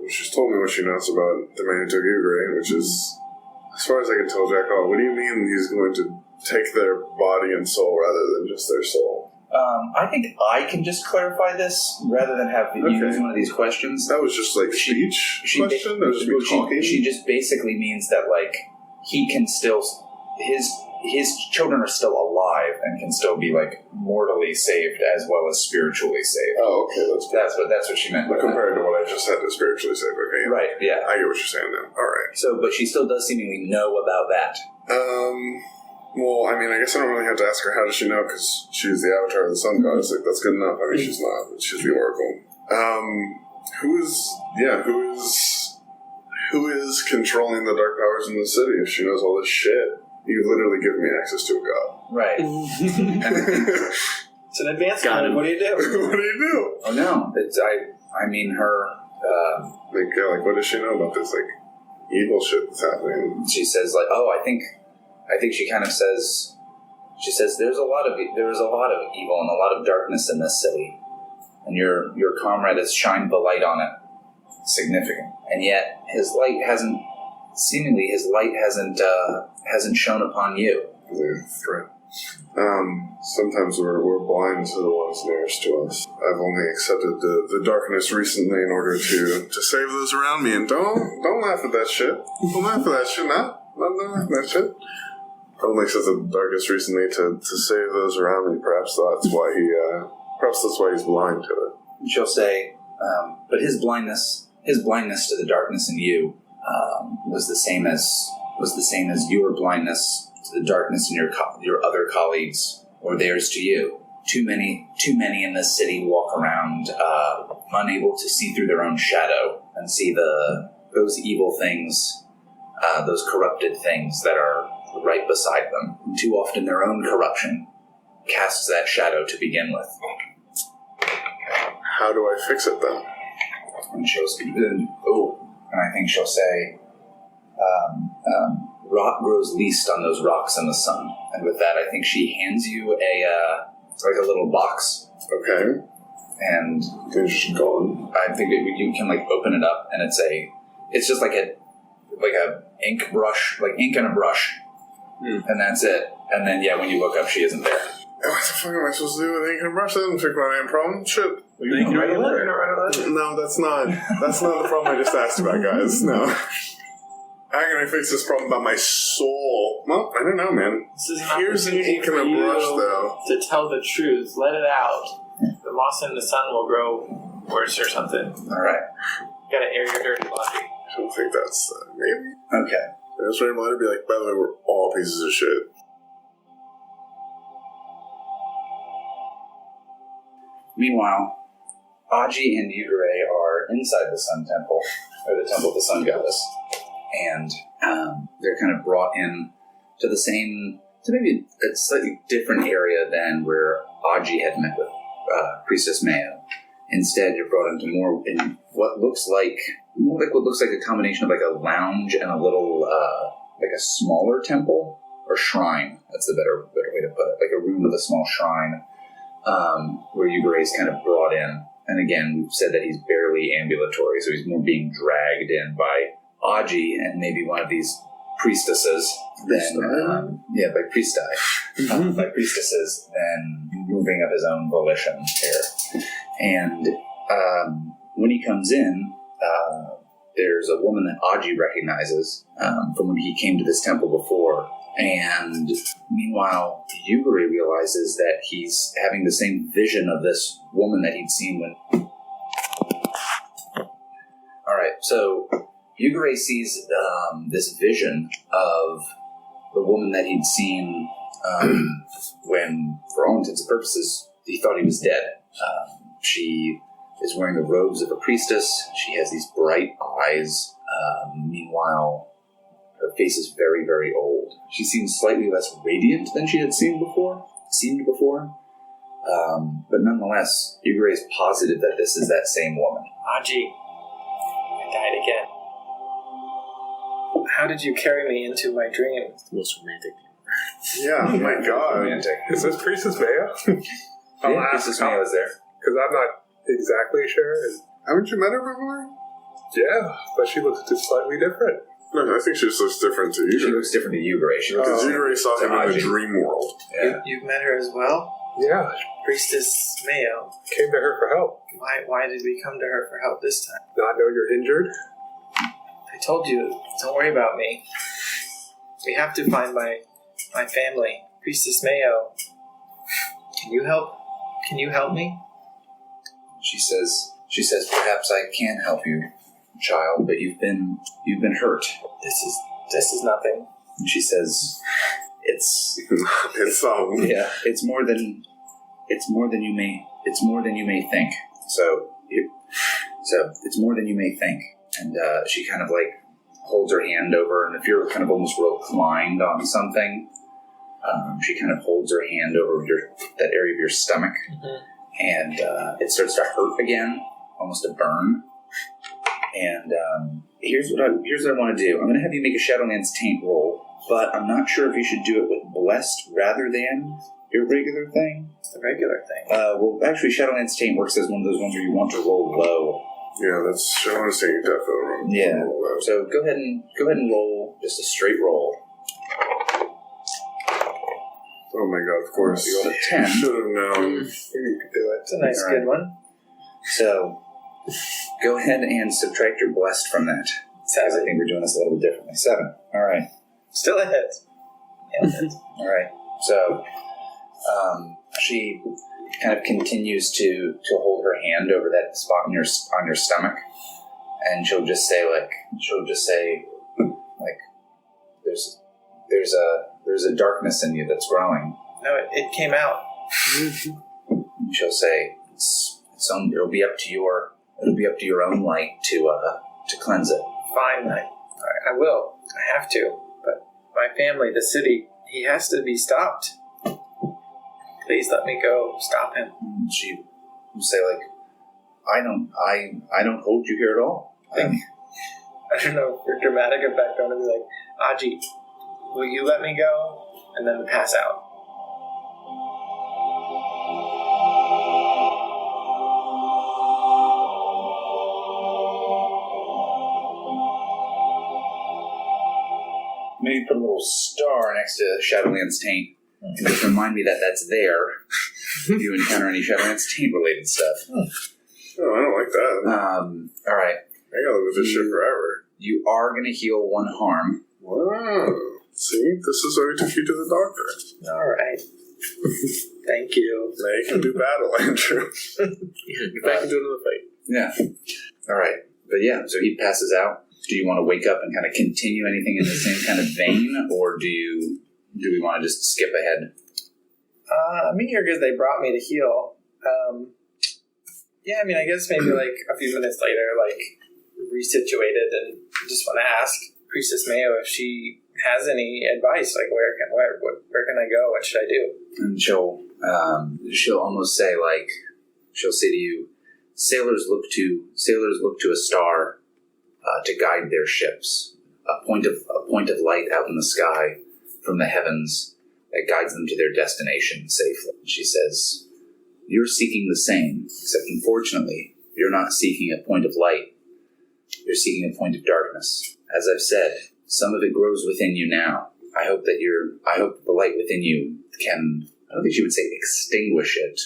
She's told me what she knows about the man who took Yugare, which is, as far as I can tell, Jack Hall, what do you mean he's going to take their body and soul rather than just their soul? I think I can just clarify this rather than have you use one of these questions. That was just like a speech question? That was just me talking? She just basically means that like he can still his children are still alive and can still be like mortally saved as well as spiritually saved. Oh, okay, that's That's what she meant. but compared to what I just had to spiritually say, okay. Right, yeah. I get what you're saying now. Alright. So, but she still does seemingly know about that. Well, I mean, I guess I don't really have to ask her how does she know, because she's the avatar of the sun goddess. Like, that's good enough. I mean, she's not. She's the oracle. Who is controlling the dark powers in the city if she knows all this shit? You've literally given me access to a god. Right. It's an advanced Got one. him. What do you do? What do you do? Oh no, I mean her. Like, what does she know about this, like, evil shit that's happening? She says like, oh, I think she kind of says. She says there is a lot of evil and a lot of darkness in this city, and your comrade has shined the light on it, significant, and yet his light hasn't shone upon you. The threat. Sometimes we're blind to the ones nearest to us. I've only accepted the darkness recently in order to save those around me, and don't laugh at that shit. Don't laugh at that shit, not don't laugh at that shit. I've only accepted the darkness recently to save those around me. Perhaps that's why he's blind to it. She'll say, but his blindness to the darkness in you was the same as your blindness to the darkness in your other colleagues or theirs to you. too many in this city walk around unable to see through their own shadow and see those evil things, those corrupted things that are right beside them. And too often their own corruption casts that shadow to begin with. How do I fix it then? And I think she'll say, rot grows least on those rocks in the sun. And with that, I think she hands you a little box. Okay. And Then she's gone. I think that you can open it up, and it's just like a ink brush, like ink and a brush, and that's it. And then when you look up, she isn't there. What the fuck am I supposed to do with ink and a brush? That doesn't fix my damn problem. Shit. You can write a letter. No, that's not the problem I just asked about, guys. No. How can I fix this problem about my soul? Well, I don't know, man. This is an Here's an opportunity ink and for a you brush, though. to tell the truth. Let it out. The moss in the sun will grow worse or something. All right. Gotta air your dirty laundry. I don't think that's maybe. Okay. I just write a letter, be like, by the way, we're all pieces of shit. Meanwhile, Aji and Yugare are inside the Sun Temple, or the Temple of the Sun Goddess, and they're kind of brought in to maybe a slightly different area than where Aji had met with Priestess Mayo. Instead, you're brought into what looks like a combination of a lounge and a little a smaller temple or shrine. That's the better way to put it. Like a room with a small shrine. Where Yugare is kind of brought in. And again, we've said that he's barely ambulatory, so he's more being dragged in by Aji and maybe one of these priestesses by priestesses than moving of his own volition here. And when he comes in, there's a woman that Aji recognizes from when he came to this temple before. And meanwhile, Yugare realizes that he's having the same vision of this woman that he'd seen when... Alright, so Yugare sees this vision of the woman that he'd seen when, for all intents and purposes, he thought he was dead. She is wearing the robes of a priestess. She has these bright eyes. Meanwhile, her face is very, very old. She seems slightly less radiant than she had seemed before. But nonetheless, Yugare is positive that this is that same woman. Aji, I died again. How did you carry me into my dream? It's the most romantic. Yeah, oh my god. Romantic. Is this Priestess Mayo? Yeah, Priestess Mayo is there. Because I'm not exactly sure. Haven't you met her before? Yeah, but she looks just slightly different. No, I think she just looks different to She you. looks different to Yugare. Because Yugare saw him in Aji. the dream world. Yeah. You've met her as well? Yeah, Priestess Mayo. came to her for help. Why did we come to her for help this time? Not know you're injured. I told you, don't worry about me. We have to find my family. Priestess Mayo. Can you help? Can you help me? She says, perhaps I can help you, child, but you've been hurt. This is nothing. And she says, it's it's more than you may think. So it's more than you may think. And she kind of holds her hand over, and if you're kind of almost reclined on something, she kind of holds her hand over that area of your stomach, and it starts to hurt again, almost a burn. And here's what I want to do. I'm going to have you make a Shadowlands Taint roll, but I'm not sure if you should do it with Blessed rather than your regular thing. The regular thing. Well, actually, Shadowlands Taint works as one of those ones where you want to roll low. Yeah, that's. I want to say definitely. Yeah. So go ahead and roll just a straight roll. Oh my god! Of course, You rolled a 10. Should have known. You could do it. It's a nice, All right. good one. So go ahead and subtract your blessed from that. Because I think we're doing this a little bit differently. 7. All right. Still a hit. Yeah. All right. So she kind of continues to hold her hand over that spot on your stomach, and she'll just say there's a darkness in you that's growing. No, it came out. And she'll say, it'll be up to your own light to cleanse it. Fine, I will. I have to. But my family, the city, he has to be stopped. Please let me go. Stop him. And she will say, like, I don't hold you here at all. I don't know, for dramatic effect, I'm going to be like, Aji, will you let me go? And then pass out. Maybe put a little star next to Shadowlands Taint and just remind me that that's there if you encounter any Shadowlands Taint related stuff. Oh, I don't like that. All right. I gotta live with this shit forever. You are going to heal 1 harm. Wow. See, this is why we took you to the doctor. All right. Thank you. Now you can do battle, Andrew. Yeah, get back into another fight. Yeah. All right. But yeah, so he passes out. Do you want to wake up and kind of continue anything in the same kind of vein, or do we want to just skip ahead? I'm here because they brought me to heal. Yeah, I mean, I guess maybe like a few minutes later, like resituated, and just want to ask Priestess Mayo if she has any advice. Like, where can I go? What should I do? And she'll almost say, like, she'll say to you, sailors look to a star to guide their ships, a point of light out in the sky from the heavens that guides them to their destination safely. She says, you're seeking the same, except unfortunately, you're not seeking a point of light. You're seeking a point of darkness. As I've said, some of it grows within you now. I hope that the light within you can, I don't think she would say extinguish it,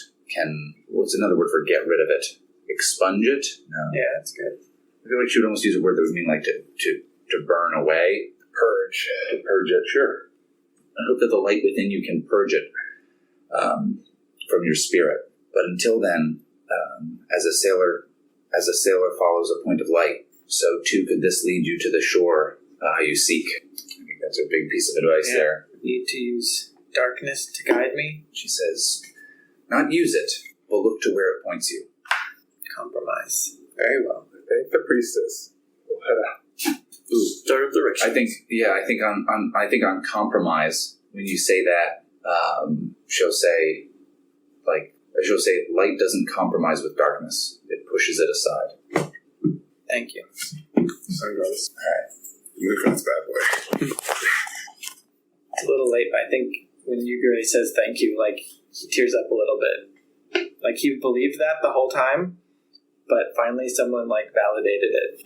what's another word for get rid of it? Expunge it? No. Yeah, that's good. I feel like she would almost use a word that would mean like to burn away. Purge. To purge it, sure. I hope that the light within you can purge it from your spirit. But until then, as a sailor follows a point of light, so too could this lead you to the shore you seek. I think that's a big piece of advice there. Need to use darkness to guide me? She says, not use it, but look to where it points you. Compromise. Very well. Thank the priestess. We'll head out. Start of direction. I think on compromise, when you say that, she'll say light doesn't compromise with darkness. It pushes it aside. Thank you. Sunglasses. Alright. Move in its bad way. It's a little late, but I think when Yugare says thank you, like, he tears up a little bit. Like, he believed that the whole time, but finally someone, like, validated it.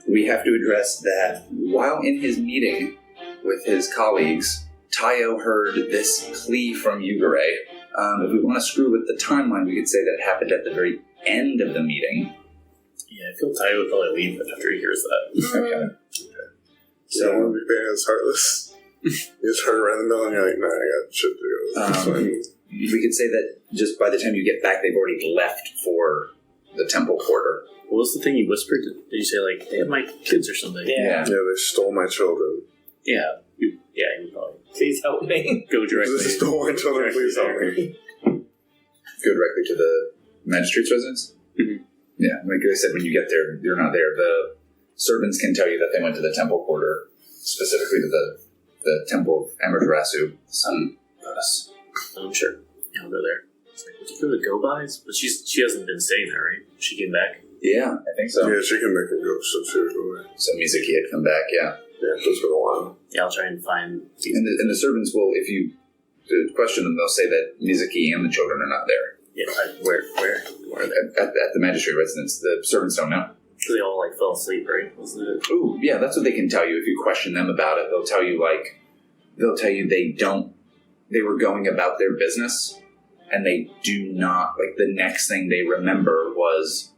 We have to address that while in his meeting with his colleagues, Taiyo heard this plea from Yugare. If we want to screw with the timeline, we could say that it happened at the very end of the meeting. Yeah, I feel Taiyo would probably leave after he hears that. Okay. So, you don't want to be banned as heartless. You just heard around the middle and you're like, nah, I got shit to do. That's fine. We could say that just by the time you get back, they've already left for the temple quarter. What was the thing he whispered? Did you say, like, they have my kids or something? Yeah. Yeah, they stole my children. Yeah. He would probably Please help me. go directly. They stole my children, please help me. Go directly to the magistrate's residence? Mm-hmm. Yeah, like I said, when you get there, you're not there. The servants can tell you that they went to the temple quarter, specifically to the temple of Amaterasu, the sun goddess. I'm sure. Yeah, I'll go there. It's like, would you go to Go-Bys? But she hasn't been staying there, right? She came back. Yeah, I think so. Yeah, she can make a ghost so she would go away. So Mizuki had come back, yeah. Yeah, it's been a while. Yeah, I'll try and find these. And the servants will, if you question them, they'll say that Mizuki and the children are not there. Yeah, where? At the magistrate residence. The servants don't know. Because they all, like, fell asleep, right? Wasn't it? Ooh, yeah, that's what they can tell you. If you question them about it, they'll tell you they were going about their business, and they do not, like, the next thing they remember was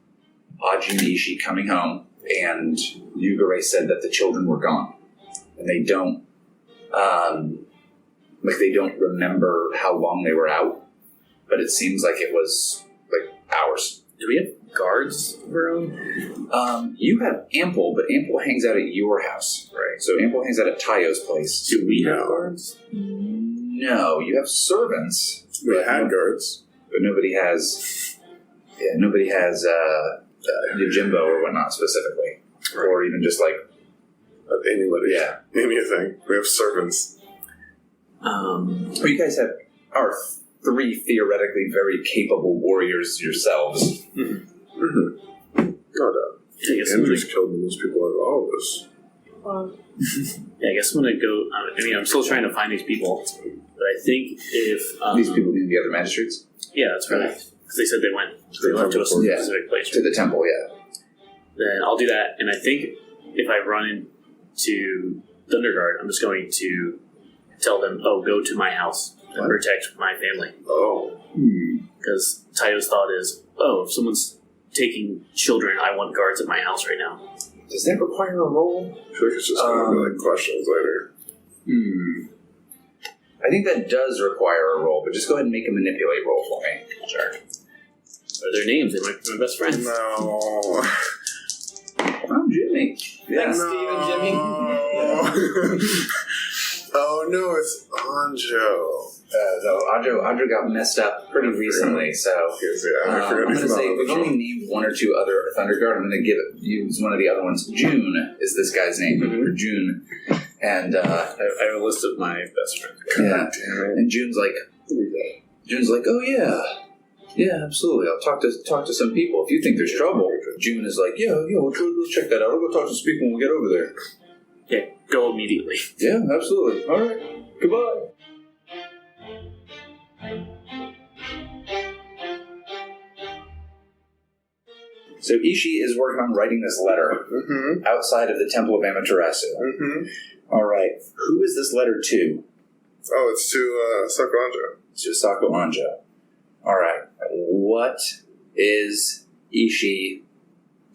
Aji and Ishi coming home, and Yugare said that the children were gone. And they don't remember how long they were out, but it seems like it was, like, hours. Do we have guards of our own? You have Ample, but Ample hangs out at your house. Right. So Ample hangs out at Taiyo's place. Do we have No. guards? No, you have servants. We but had guards. But nobody has... Yeah, nobody has Yojimbo or whatnot specifically. Or even just like... Anybody. Yeah. Anything. We have servants. Well, you guys are three theoretically very capable warriors yourselves. No doubt. Yeah, I guess I'm Andrew's killed the most people out of all of us. Yeah, I guess I'm gonna go. I mean, I'm still trying to find these people, but I think if These people being the other magistrates? yeah, that's right. Because they said they went to a Yeah. specific place. To the temple, yeah. Then I'll do that, and I think if I run into Thunderguard, I'm just going to tell them, "Oh, go to my house and protect my family." Oh. Because Taiyo's thought is, "Oh, if someone's taking children, I want guards at my house right now." Does that require a roll? I feel like it's just going to be like questions later. I think that does require a roll, but just go ahead and make a manipulate roll for me. Sure. Are their names? They might be my best friends. No. Oh, Jimmy. Thanks, Steve and Jimmy. Oh no, it's Anjo. So Audra got messed up pretty recently, so I forgot I'm going to he's say not on we've the only show. named one or two other Thunderguard. I'm going to use one of the other ones. June is this guy's name, or June, and I have a list of my best friends. yeah, Damn it. and June's like, oh yeah, absolutely. I'll talk to some people. If you think there's trouble, June is like, yeah, we'll check that out. I'll go talk to some people when we get over there. Okay, go immediately. Yeah, absolutely. All right, goodbye. So Ishi is working on writing this letter outside of the Temple of Amaterasu. All right. Who is this letter to? Oh, it's to Sako Anjo. It's to Sako Anjo. All right. What is Ishi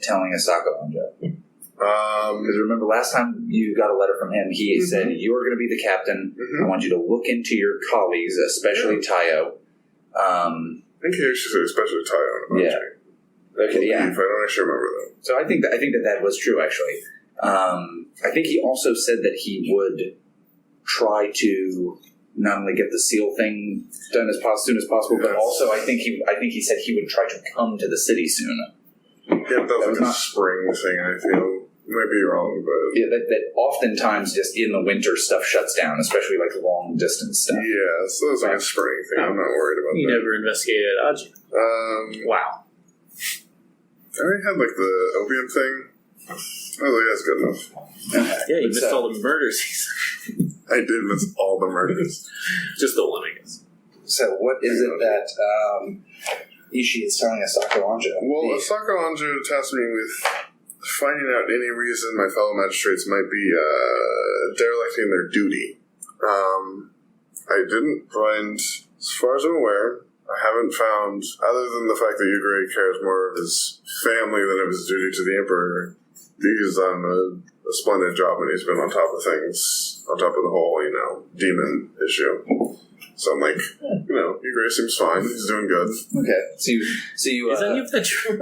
telling Asako Anjo? Because remember, last time you got a letter from him, he said, you are going to be the captain. I want you to look into your colleagues, especially Taiyo. I think he actually said especially Taiyo. Yeah. Okay, yeah. I don't actually remember that. So I think that was true, actually. I think he also said that he would try to not only get the seal thing done as soon as possible, but also I think he said he would try to come to the city soon. Yeah, that was like a not spring thing, I feel. Might be wrong, but... Yeah, that oftentimes just in the winter stuff shuts down, especially like long distance stuff. Yeah, so it was like a spring thing. I'm not worried about You that. never investigated Aji. Wow. I already had like the opium thing. Oh, yeah, that's good enough. Yeah, you What's missed that? all the murders. I did miss all the murders. Just the one, I guess. So what is it that Ishi is telling Asako Anjo? Well, Sako Anjo tasked me with finding out any reason my fellow magistrates might be derelicting their duty. I didn't find, as far as I'm aware, I haven't found, other than the fact that Yugare cares more of his family than of his duty to the Emperor, he's done a splendid job and he's been on top of things, on top of the whole, demon issue. So I'm like, Yugare seems fine, he's doing good. Okay, so you Is any of that true?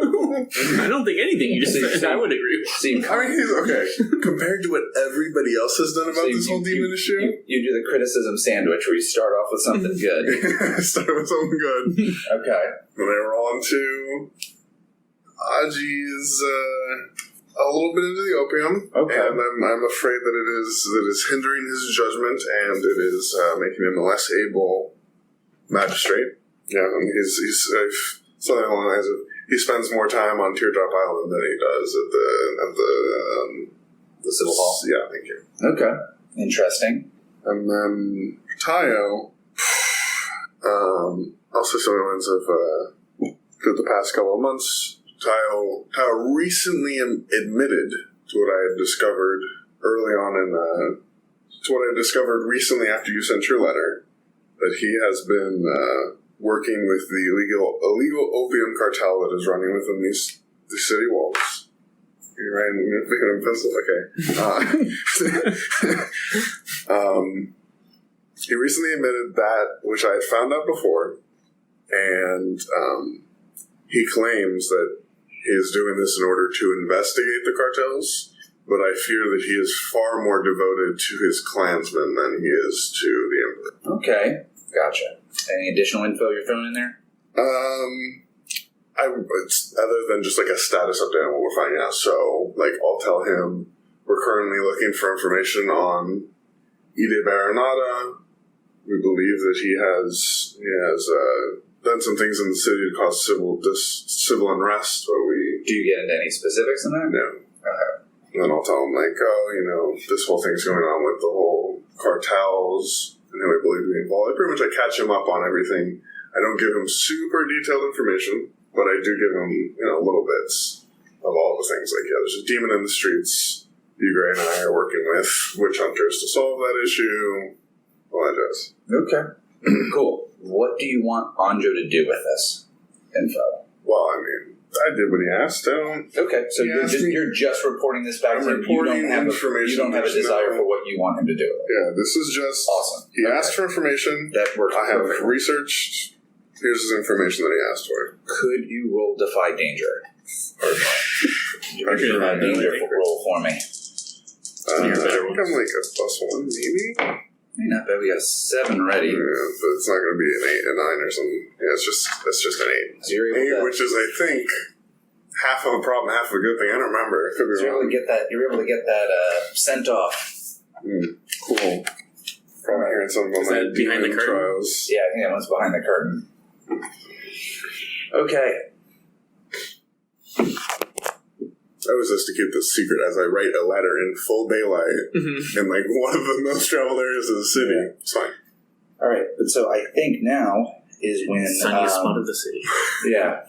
I don't think anything you just said I would agree with. so you I mean, okay, compared to what everybody else has done about this whole demon issue, you do the criticism sandwich where you start off with something good. started with something good. Okay. Then they were on to Aji's a little bit into the opium, Okay. and I'm afraid that it is hindering his judgment, and it is making him a less able magistrate. Yeah, and he's something along the lines of he spends more time on Teardrop Island than he does at The Civil Hall. Yeah, thank you. Okay. Interesting. And then Taiyo, also some elements of through the past couple of months, Taiyo recently admitted to what I had discovered early on to what I discovered recently after you sent your letter, that he has been working with the illegal opium cartel that is running within these city walls. You're right, I'm picking a pencil, okay. He recently admitted that, which I had found out before, and he claims that he is doing this in order to investigate the cartels, but I fear that he is far more devoted to his clansmen than he is to the Emperor. Okay, gotcha. Any additional info you're throwing in there? It's other than just like a status update on what we're finding out. So, like, I'll tell him we're currently looking for information on Ide Baronada. We believe that he has done some things in the city to cause civil unrest, but we... Do you get into any specifics on that? No. Okay. And then I'll tell him, like, this whole thing's going on with the whole cartels, and who I believe to be involved. Pretty much I catch him up on everything. I don't give him super detailed information, but I do give him, little bits of all the things. Like, there's a demon in the streets. Yugare and I are working with witch hunters to solve that issue. All that jazz. Okay. Cool. What do you want Anjo to do with this info? Well, I mean, I did what he asked. Okay, so you're just reporting this back to him. You don't have a desire for what you want him to do. Yeah, this is just... Awesome. He asked for information. That works. I have researched. Here's his information that he asked for. Could you roll Defy Danger? I can Defy Danger roll for me. I think I'm like a +1, maybe? Not bad. We got a 7 ready. Yeah, but it's not going to be an 8, a 9 or something. Yeah, it's just an 8. So you're able 8, which is, I think, half of a problem, half of a good thing. I don't remember. Could be wrong. You're able to get that sent off. Cool. Probably hearing something about my behind the curtain? trials. Yeah, I think that one's behind the curtain. Okay. I was just to keep this secret as I write a letter in full daylight in like one of the most traveled areas of the city. Yeah. It's fine. All right, so I think now is when sunniest spot of the city. Yeah,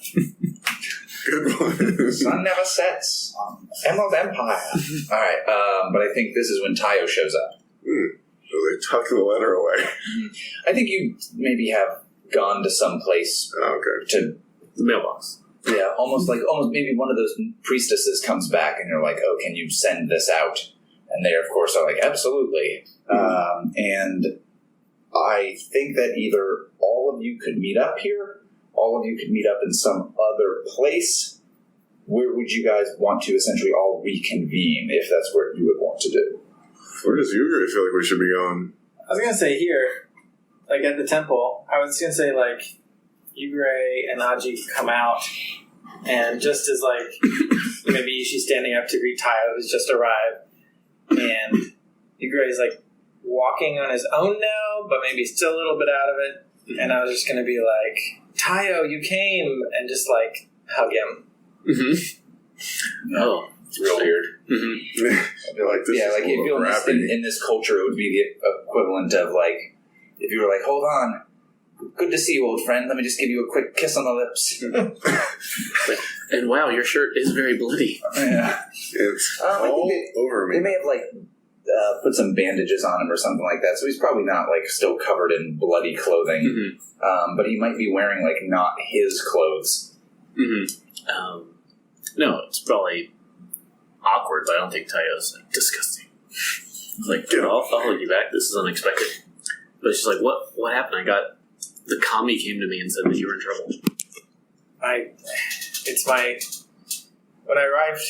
Good one. sun never sets on Emerald Empire. All right, but I think this is when Taiyo shows up. So they tuck the letter away. I think you maybe have gone to some place to The mailbox. Yeah, almost maybe one of those priestesses comes back and you're like, oh, can you send this out? And they, of course, are like, absolutely. And I think that either all of you could meet up here, all of you could meet up in some other place. Where would you guys want to essentially all reconvene if that's what you would want to do? Where does Yugare feel like we should be going? I was going to say here, like at the temple, I was going to say like Yugare and Aji come out, and just as like maybe she's standing up to greet Taiyo, who's just arrived, and Yugare is like walking on his own now, but maybe still a little bit out of it. And I was just going to be like, Taiyo, you came, and just like hug him. Mm-hmm. Oh, it's real weird. Mm-hmm. I feel like this is like a little in this culture, it would be the equivalent of like if you were like, hold on. Good to see you, old friend. Let me just give you a quick kiss on the lips. And wow, your shirt is very bloody. Yeah. It's all over me. They may have like put some bandages on him or something like that, so he's probably not like still covered in bloody clothing. Mm-hmm. But he might be wearing like not his clothes. Mm-hmm. No, it's probably awkward, but I don't think Taiyo's disgusting. Like, I'll follow you back. This is unexpected. But she's like, what happened? The kami came to me and said that you were in trouble. When I arrived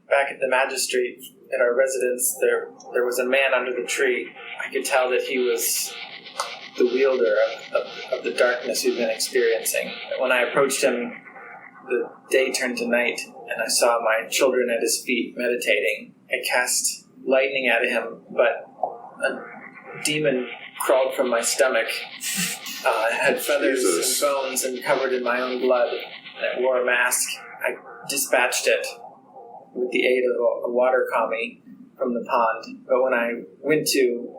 back at the magistrate at our residence, there was a man under the tree. I could tell that he was the wielder of the darkness we've been experiencing. When I approached him, the day turned to night, and I saw my children at his feet meditating. I cast lightning at him, but a demon crawled from my stomach. It had feathers and bones and covered in my own blood, and it wore a mask. I dispatched it with the aid of a water kami from the pond. But when I went to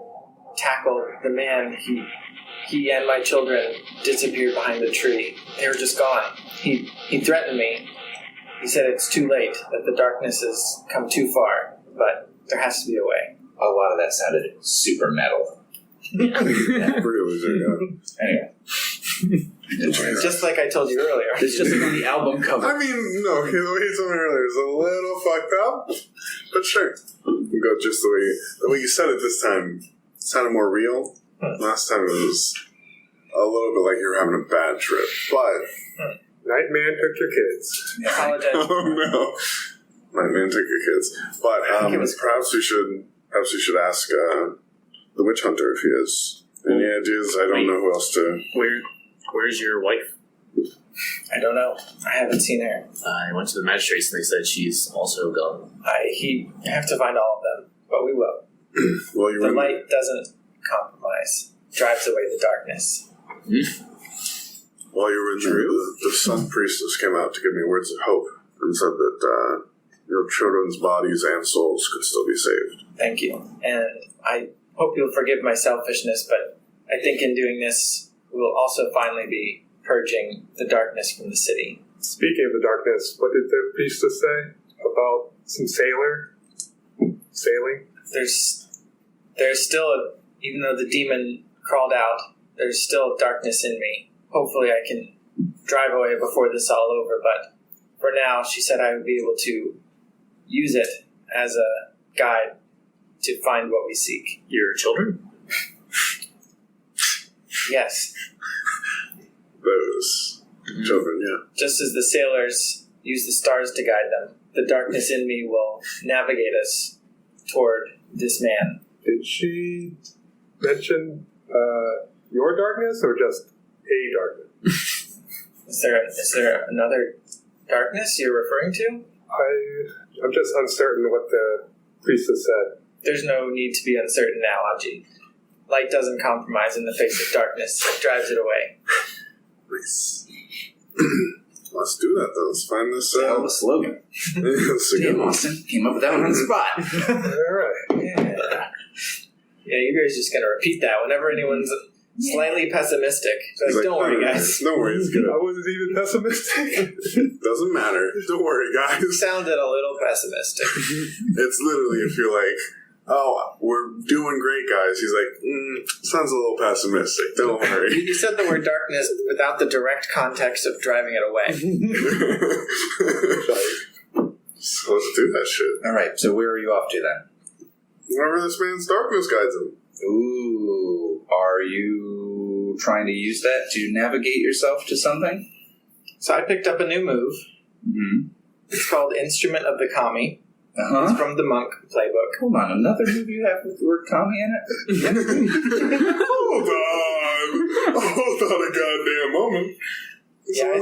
tackle the man, he and my children disappeared behind the tree. They were just gone. He threatened me. He said it's too late, that the darkness has come too far, but there has to be a way. A lot of that sounded super metal. Anyway. Just like I told you earlier. It's just like on the album cover. I mean, no, the way he told me earlier is a little fucked up, but sure. We go just the way you said it this time. It sounded more real. Last time it was a little bit like you were having a bad trip, but Nightman took your kids. Apologize. Oh no, my man took your kids. But perhaps we should ask the witch hunter if he has any ideas. I don't know who else to. Where's your wife? I don't know. I haven't seen her. I went to the magistrates and they said she's also gone. I have to find all of them, but we will. Well, The light doesn't compromise. Drives away the darkness. While you were in there, the Sun Priestess came out to give me words of hope and said that your children's bodies and souls could still be saved. Thank you. And I hope you'll forgive my selfishness, but I think in doing this, we'll also finally be purging the darkness from the city. Speaking of the darkness, what did the priestess say about some sailing? There's still even though the demon crawled out, there's still darkness in me. Hopefully I can drive away before this is all over, but for now, she said I would be able to use it as a guide to find what we seek. Your children? Yes. Those children, yeah. Just as the sailors use the stars to guide them, the darkness in me will navigate us toward this man. Did she mention your darkness or just a darkness? Is there another darkness you're referring to? I'm just uncertain what the priestess said. There's no need to be uncertain now, Aji. Light doesn't compromise in the face of darkness. It drives it away. Nice. Let's do that, then. Let's find this Hell of a slogan. That's a good Damn, one. Austin came up with that one on the spot. All right. Yeah, you guys just gonna repeat that whenever anyone's slightly pessimistic. It's like, don't worry, guys. Don't worry, it's good. I wasn't even pessimistic. Doesn't matter. Don't worry, You guys. sounded a little pessimistic. It's literally if you're like, oh, we're doing great, guys. He's like, sounds a little pessimistic. Don't worry. You said the word darkness without the direct context of driving it away. So let's do that shit. All right, so where are you off to then? Wherever this man's darkness guides him. Ooh, are you trying to use that to navigate yourself to something? So I picked up a new move. Mm-hmm. It's called Instrument of the Kami. Uh-huh. It's from the Monk playbook. Hold on, another move you have with the word Kami in it? Hold on a goddamn moment. Yeah, I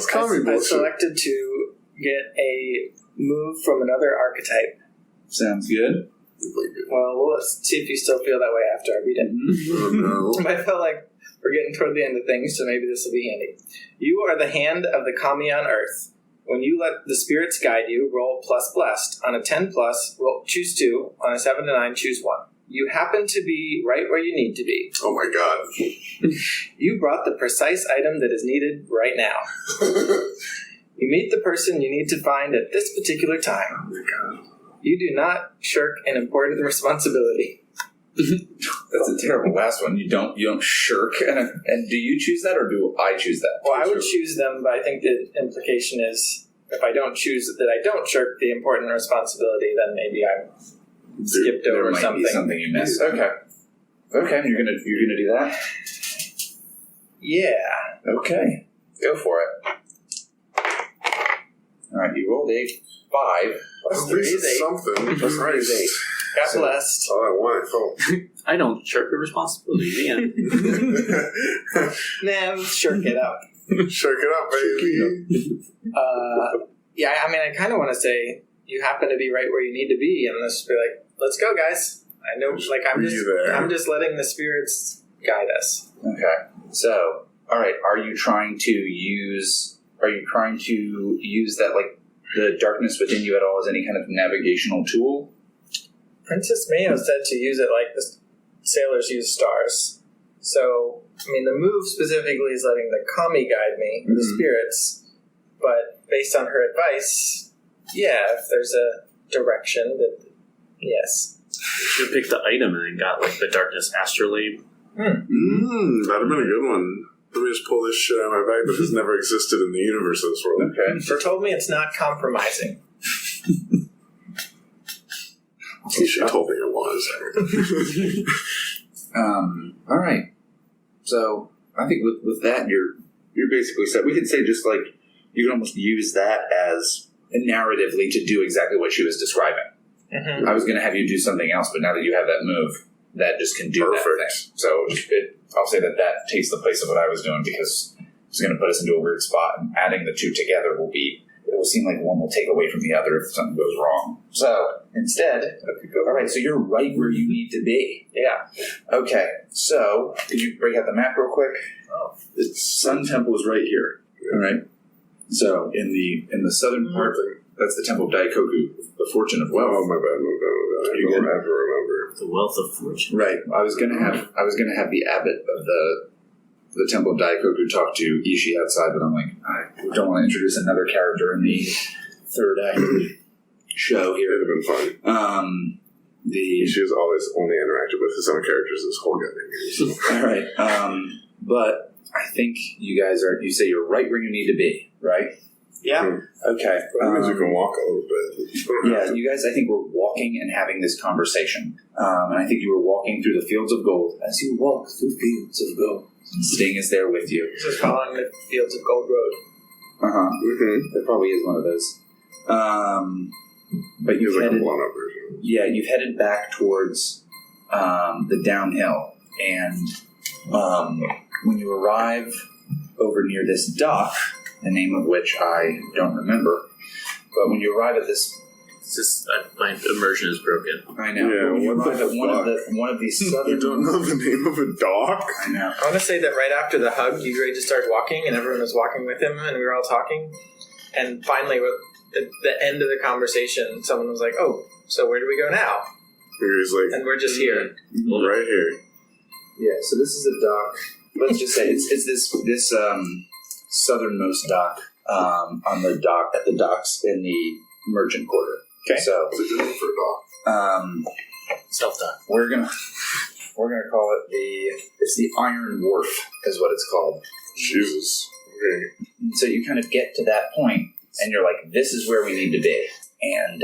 selected to get a move from another archetype. Sounds good. Well, let's see if you still feel that way after I read it. Oh, no. I felt like we're getting toward the end of things, so maybe this will be handy. You are the hand of the Kami on Earth. When you let the spirits guide you, roll plus blessed. On a 10 plus, choose 2. On a 7 to 9, choose 1. You happen to be right where you need to be. Oh my god. You brought the precise item that is needed right now. You meet the person you need to find at this particular time. Oh my god. You do not shirk an important responsibility. That's a terrible last one. You don't shirk. And do you choose that or do I choose that? Well, I would choose them, but I think the implication is if I don't choose that I don't shirk the important responsibility, then maybe I skipped There over might something. be something you missed. Okay. Okay, you're gonna do that? Yeah. Okay. Go for it. Alright, you rolled a 5. At least it's something. Plus 3 is 8. Got blessed. Oh, I want it. I don't shirk the responsibility. Yeah. Nah, shirk it up. Shake it up, baby. Yeah, I mean, I kind of want to say you happen to be right where you need to be, and let's be like, let's go, guys. I know, like, I'm just letting the spirits guide us. Okay. So, alright, are you trying to use that, like, the darkness within you at all as any kind of navigational tool? Princess Mayo said to use it like the sailors use stars. So, I mean, the move specifically is letting the Kami guide me, the spirits, but based on her advice, yeah, if there's a direction, that yes. You should have picked the item and then got like the darkness astrolabe. That'd have been a good one. Let me just pull this shit out of my bag that has never existed in the universe of this world. Okay. She told me it's not compromising. She told me it was. Alright. So, I think with that, you're basically set. We could say just like you can almost use that as narratively to do exactly what she was describing. Mm-hmm. I was going to have you do something else, but now that you have that move, that just can do that thing. So I'll say that takes the place of what I was doing because it's going to put us into a weird spot, and adding the two together it will seem like one will take away from the other if something goes wrong. So instead, all right, so you're right where you need to be. Yeah. Okay, so could you break out the map real quick? Oh. The Sun Temple is right here. All right. So in the southern part, that's the Temple of Daikoku, the Fortune of Wealth. Oh, my bad. I don't ever remember. The Wealth of Fortune. Right. I was gonna have the abbot of the Temple of Daikoku talk to Ishi outside, but I'm like, I don't want to introduce another character in the third act show here. It would have been fun. Ishi has always only interacted with his own characters this whole goddamn game. So. All right. But I think you say you're right where you need to be, right? Yeah. Okay. That means you can walk a little bit. Yeah, you guys, I think, were walking and having this conversation. And I think you were walking through the fields of gold. As you walk through fields of gold, Sting is there with you. Just following the Fields of Gold Road. Uh-huh. Mm-hmm. There probably is one of those. But you've like headed, a blown-up version. yeah, you've headed back towards the downhill. And when you arrive over near this dock, the name of which I don't remember, but when you arrive at this... It's just, my immersion is broken. I know. Yeah, when you what arrive the at one of these southern... You don't know the name of a dock? I know. I want to say that right after the hug, Yugare just started walking, and everyone was walking with him, and we were all talking. And finally, at the end of the conversation, someone was like, "Oh, so where do we go now?" He's like, And we're just here. right here. Yeah, so this is a dock. Let's just say it's this southernmost dock on the dock at the docks in the merchant quarter. Okay, so What's it doing for a dock? Self-dock. we're gonna call it the Iron Wharf is what it's called. Jesus. Okay. And so you kind of get to that point, and you're like, this is where we need to be. And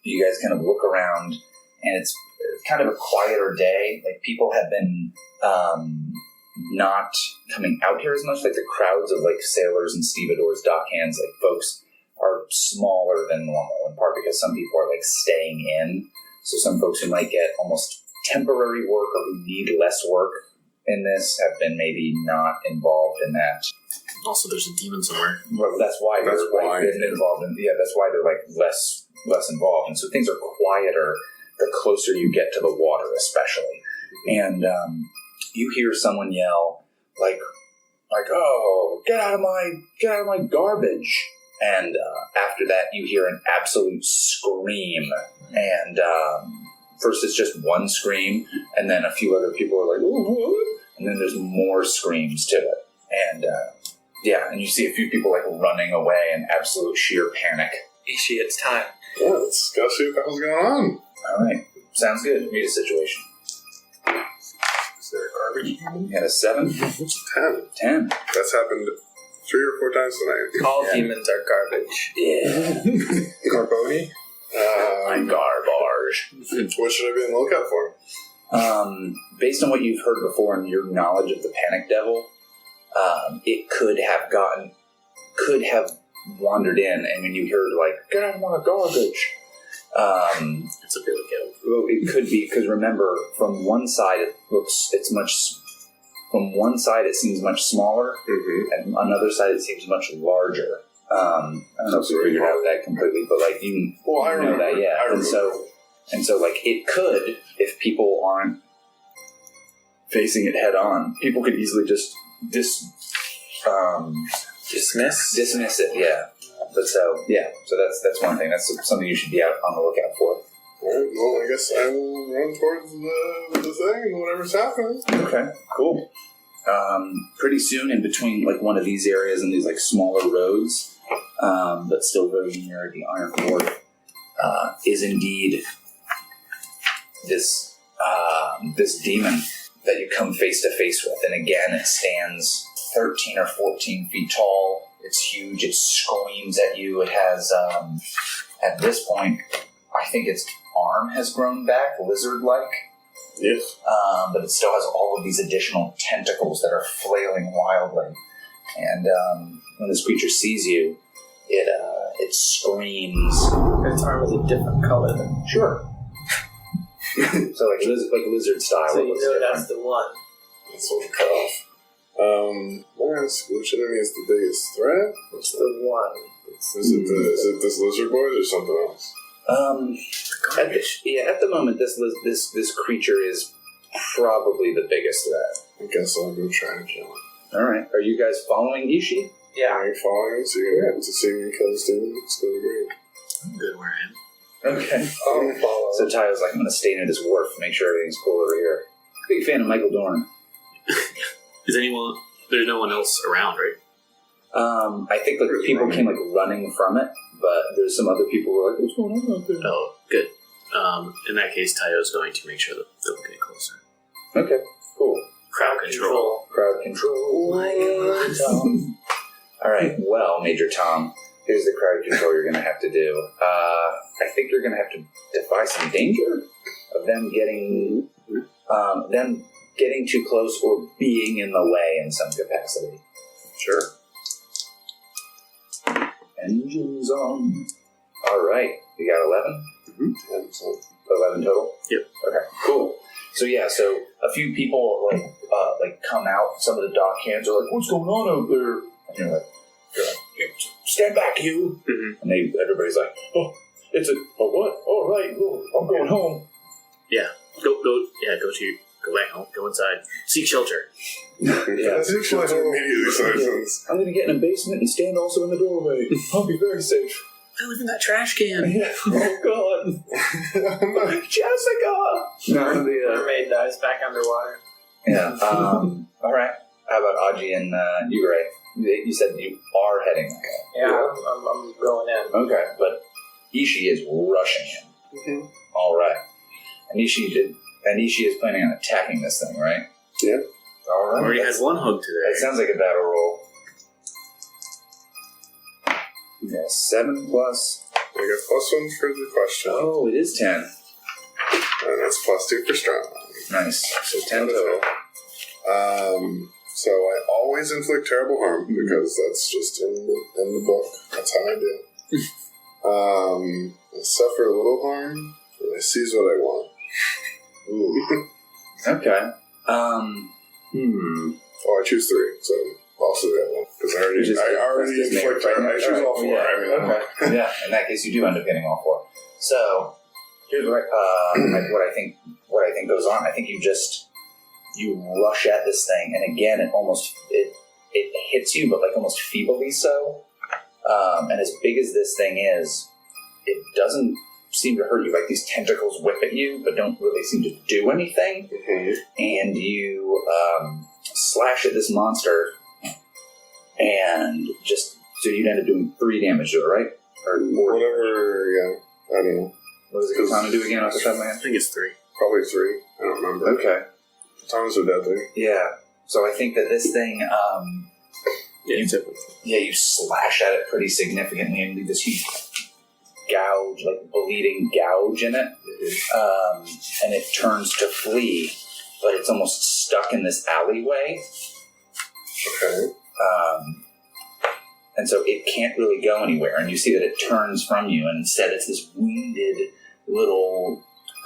you guys kind of look around, and it's kind of a quieter day. Like, people have been not coming out here as much. Like, the crowds of, like, sailors and stevedores, dockhands, like, folks are smaller than normal, in part because some people are, like, staying in. So some folks who might get almost temporary work or who need less work in this have been maybe not involved in that. Also, there's a demon somewhere. Well, that's why they're involved in. Yeah, that's why they're like less involved, and so things are quieter the closer you get to the water, especially. And you hear someone yell like, "Oh, get out of my garbage!" And after that, you hear an absolute scream. And first, it's just one scream, and then a few other people are like, "Oh, what?" And then there's more screams to it, and. Yeah, and you see a few people like running away in absolute sheer panic. Ishi, it's time. Yeah, let's go see what the hell's going on. All right, sounds good. Need a situation. Is there a garbage demon? You had a 7? 10. 10. That's happened 3 or 4 times tonight. All demons are garbage. Yeah. Carboni? I'm garbage. What should I be on the lookout for? Based on what you've heard before and your knowledge of the Panic Devil, it could have wandered in, and when you heard like, "Get out of my garbage," It's a billy goat. well, it could be because remember, from one side it seems much smaller, and on another side it seems much larger. I don't know if we figured out that completely, but like you know that, yeah. And so like it could, if people aren't facing it head on, people could easily just dismiss it, yeah. But so that's one thing. That's something you should be out on the lookout for. Alright, well, I guess I will run towards the thing and whatever's happening. Okay, cool. Pretty soon, in between like one of these areas and these like smaller roads, but still very near the Iron Wharf, is indeed this demon that you come face to face with. And again, it stands 13 or 14 feet tall. It's huge. It screams at you. It has, at this point, I think its arm has grown back, lizard-like. Yes. But it still has all of these additional tentacles that are flailing wildly. And when this creature sees you, it screams. Its arm is a different color than. Sure. So like lizard style. So it you looks know different. that's the one. That's what we cut off. Which enemy is the biggest threat? It's the one. Is it this lizard boy or something else? At the moment, this creature is probably the biggest threat. I guess I'll go try to kill him. All right. Are you guys following Ishi? Yeah. Are you following me? So you're going to see me kill this dude? It's going to be great. I'm good where I am. Okay. I'll follow. So Tayo's like, I'm going to stay near this wharf, make sure everything's cool over here. Big fan of Michael Dorn. Is anyone? There's no one else around, right? I think like people came like running from it, but there's some other people who were like, what's going on out there? Oh, good. In that case, Taiyo's going to make sure that they'll get closer. Okay, cool. Crowd control. Crowd control. All right, well, Major Tom, here's the crowd control you're going to have to do. I think you're going to have to defy some danger of them getting too close or being in the way in some capacity. Sure. Engines on. All right, you got 11? Yeah, so 11 total? Yep. Okay, cool. So yeah, so a few people like come out. Some of the dock hands are like, "What's going on out there?" And you're like, "Stand back, you!" Mm-hmm. And everybody's like, "Oh, it's a what? All right, well, I'm going home." Go back home. Go inside. Seek shelter. Yeah, That's actually immediately silence. I'm gonna get in a basement and stand also in the doorway. I'll be very safe. I live in that trash can. Yeah. Oh God, Jessica! No, the Mermaid dies back underwater. yeah. All right. How about Aji and Yugare? You said you are heading that way. Yeah, I'm going in. Okay, but Ishi is rushing him. Mm-hmm. All right, and Ishi is planning on attacking this thing, right? Yeah. All right. I already had one hug That today. sounds like a battle roll. Yeah, 7 plus. I got +1 for the question. Oh, it is 10. And that's +2 for strong. Nice. So 10 total. So I always inflict terrible harm because that's just in the book. That's how I do. I suffer a little harm, and I seize what I want. Ooh. Okay. Oh, I choose 3, so also that one because I already inflict. I choose all 4. Yeah. I mean, Okay. Yeah. In that case, you do end up getting all 4. So here's what I think goes on. I think you rush at this thing, and again, it hits you, but like almost feebly so. And as big as this thing is, it doesn't seem to hurt you. Like these tentacles whip at you, but don't really seem to do anything. Mm-hmm. And you slash at this monster, and just so you'd end up doing 3 damage to it, right? Or 4. Whatever. Yeah, I don't know. What does it Katana do again off the top of my head? I think it's 3. Probably 3. I don't remember. Okay. Katanas are deadly. Yeah. So I think that this thing, Yeah, you slash at it pretty significantly and leave this huge gouge, like bleeding gouge in it. And it turns to flee, but it's almost stuck in this alleyway. Okay. And so it can't really go anywhere. And you see that it turns from you, and instead it's this wounded little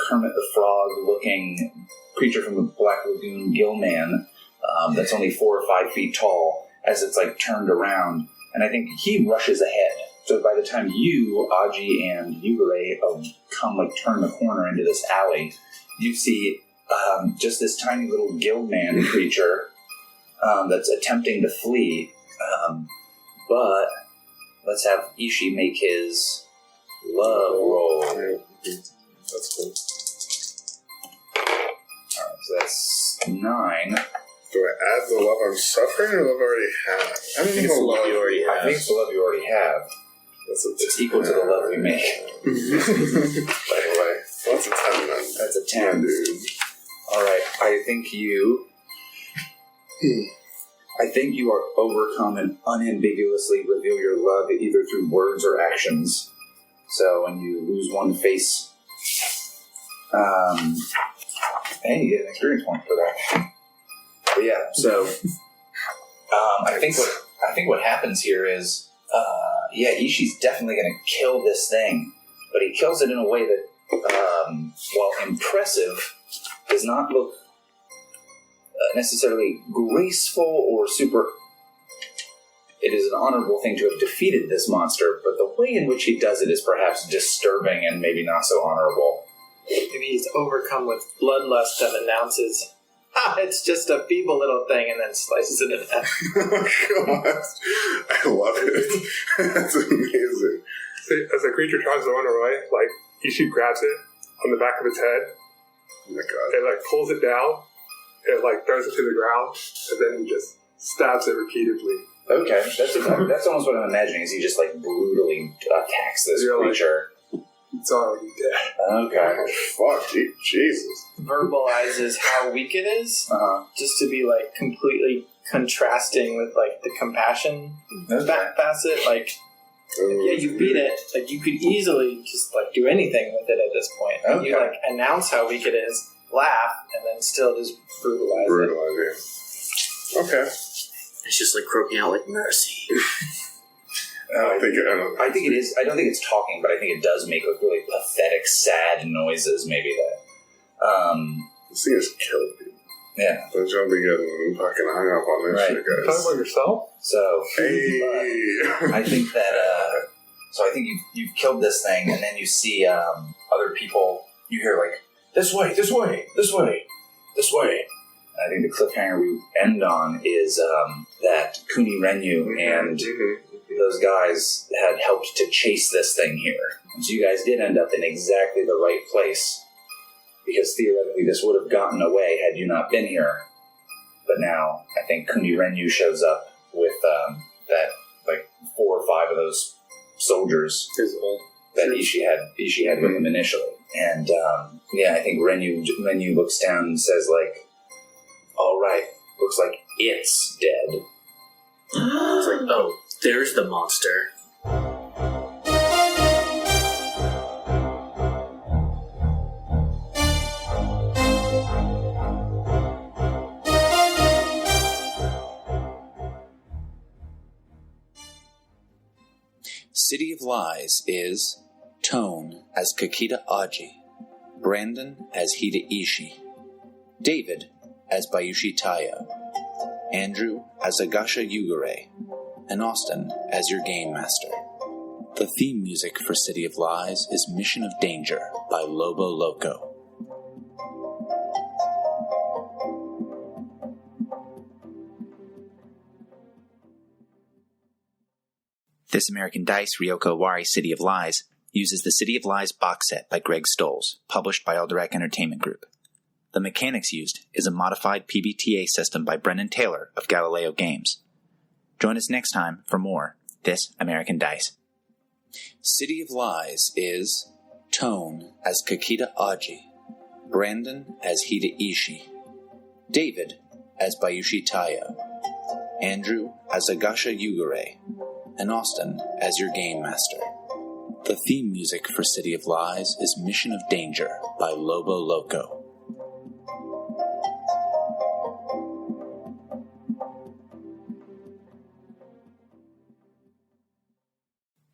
Kermit the Frog looking creature from the Black Lagoon, Gillman, that's only 4 or 5 feet tall, as it's like turned around. And I think he rushes ahead. So by the time you, Aji, and Yugare turn the corner into this alley, you see just this tiny little Gillman creature that's attempting to flee. But let's have Ishi make his love roll. That's cool. Alright, so that's 9. Do I add the love I'm suffering or love I already have? I don't think it's the love you already I think it's the love you already have. It's equal to the love we make. By the way. What's a 10 then? That's a 10. Dude. Alright, I think you are overcome and unambiguously reveal your love either through words or actions. So when you lose 1 face, and you get an experience point for that. But yeah, so I think what happens here is, Ishi's definitely going to kill this thing, but he kills it in a way that, while impressive, does not look necessarily graceful or super. It is an honorable thing to have defeated this monster, but the way in which he does it is perhaps disturbing and maybe not so honorable. Maybe he's overcome with bloodlust and announces, it's just a feeble little thing, and then slices it in half. Oh, God. I love it. That's amazing. As the creature tries to run away, like, Ishi grabs it on the back of its head. Oh, my God. It, like, pulls it down. It, like, throws it to the ground. And then he just stabs it repeatedly. Okay, that's almost what I'm imagining, is he just, like, brutally attacks this creature. It's already dead. Okay. Oh, fuck, Jesus. Verbalizes how weak it is, just to be, like, completely contrasting with, like, the compassion facet. Like, you beat it. Like, you could easily just, like, do anything with it at this point. Okay. You, like, announce how weak it is, laugh, and then still just brutalize it. Okay. It's just like croaking out like mercy. I think it is. I don't think it's talking, but I think it does make like really pathetic, sad noises. Maybe that. This thing has killed people. Yeah. Don't you be getting fucking hung up on this shit, guys. Talk about yourself. So, Hey. I think that. So I think you've killed this thing, and then you see other people. You hear like this way, this way, this way, this way. I think the cliffhanger we end on is that Kuni Renyu and those guys had helped to chase this thing here. And so you guys did end up in exactly the right place, because theoretically this would have gotten away had you not been here. But now I think Kuni Renyu shows up with that like 4 or 5 of those soldiers that Ishi had with him initially. And I think Renyu looks down and says like, all right, looks like it's dead. It's like, oh, there's the monster. City of Lies is Toan as Kakita Aji, Branden as Hida Ishi, David as Bayushi Taiyo, Andrew as Agasha Yugare, and Austin as your game master. The theme music for City of Lies is Mission of Danger by Lobo Loco. This American Dice Ryoko Owari City of Lies uses the City of Lies box set by Greg Stolz, published by Alderac Entertainment Group. The mechanics used is a modified PBTA system by Brendan Taylor of Galileo Games. Join us next time for more This American Dice. City of Lies is Toan as Kakita Aji, Branden as Hida Ishi, David as Bayushi Taiyo, Andrew as Agasha Yugare, and Austin as your game master. The theme music for City of Lies is Mission of Danger by Lobo Loco.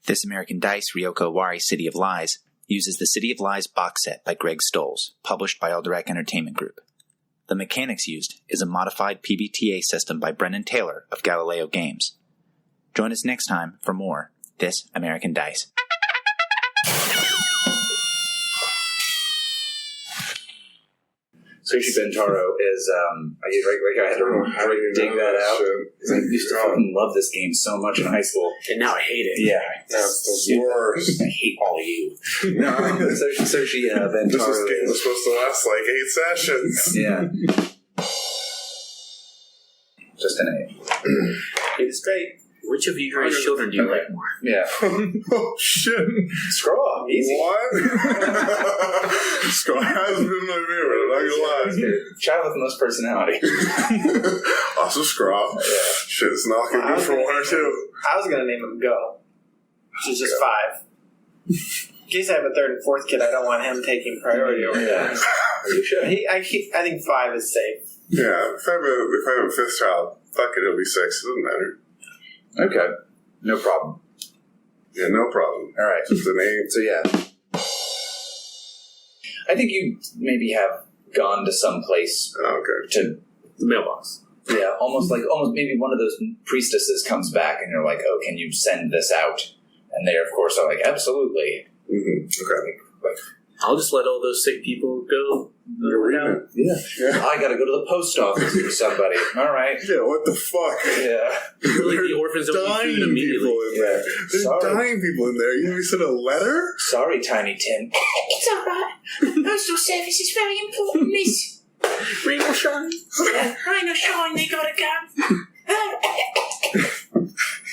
This American Dice Ryoko Owari City of Lies uses the City of Lies box set by Greg Stolz, published by Alderac Entertainment Group. The mechanics used is a modified PBTA system by Brendan Taylor of Galileo Games. Join us next time for more This American Dice. Sushi Bentaro is, I had to dig that out. I used to fucking love this game so much in high school. And now I hate it. Yeah, that's the worst. I hate all of you. No, Sushi Bentaro This game was supposed to last like 8 sessions. Yeah. Just an 8. It is great. Which of you guys' children do you like more? Yeah. Oh, shit. Scroll up. Easy. What? Scroll has been my favorite, I'm not gonna lie. Child with the most personality. Also Scraw. Yeah. Shit, it's not gonna be for 1 or 2. I was gonna name him Go, which is just 5. In case I have a 3rd and 4th kid, I don't want him taking priority over Yeah. You should. I think 5 is safe. Yeah, if I have a 5th child, fuck it, it'll be 6. It doesn't matter. Okay, no problem. Yeah, no problem. All right. Just an 8. So yeah, I think you maybe have gone to some place Okay. to The mailbox. almost maybe one of those priestesses comes back and you're like, oh, can you send this out? And they of course are like, absolutely. Mm-hmm. Okay. I'll just let all those sick people go. You're reading it. Yeah. I gotta go to the post office for somebody. All right. Yeah, what the fuck? Yeah. Like the orphans don't dying need food immediately. people in there. There's Sorry. dying people in there. You want me to send a letter? Sorry, Tiny Tim. It's alright. The postal service is very important, miss. Rainbow shine. Rain or shine, they gotta go.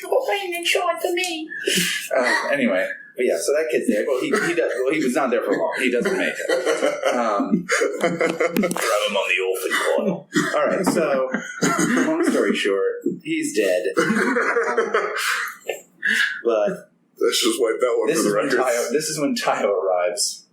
What rain and shine for me? Anyway, but yeah, so that kid's there. Well, he does. Well, he was not there for long. He doesn't make it. Grab him on the orphan coil. All right. So, long story short, he's dead. But Let's just wipe that one this for is the when record. Taiyo arrives.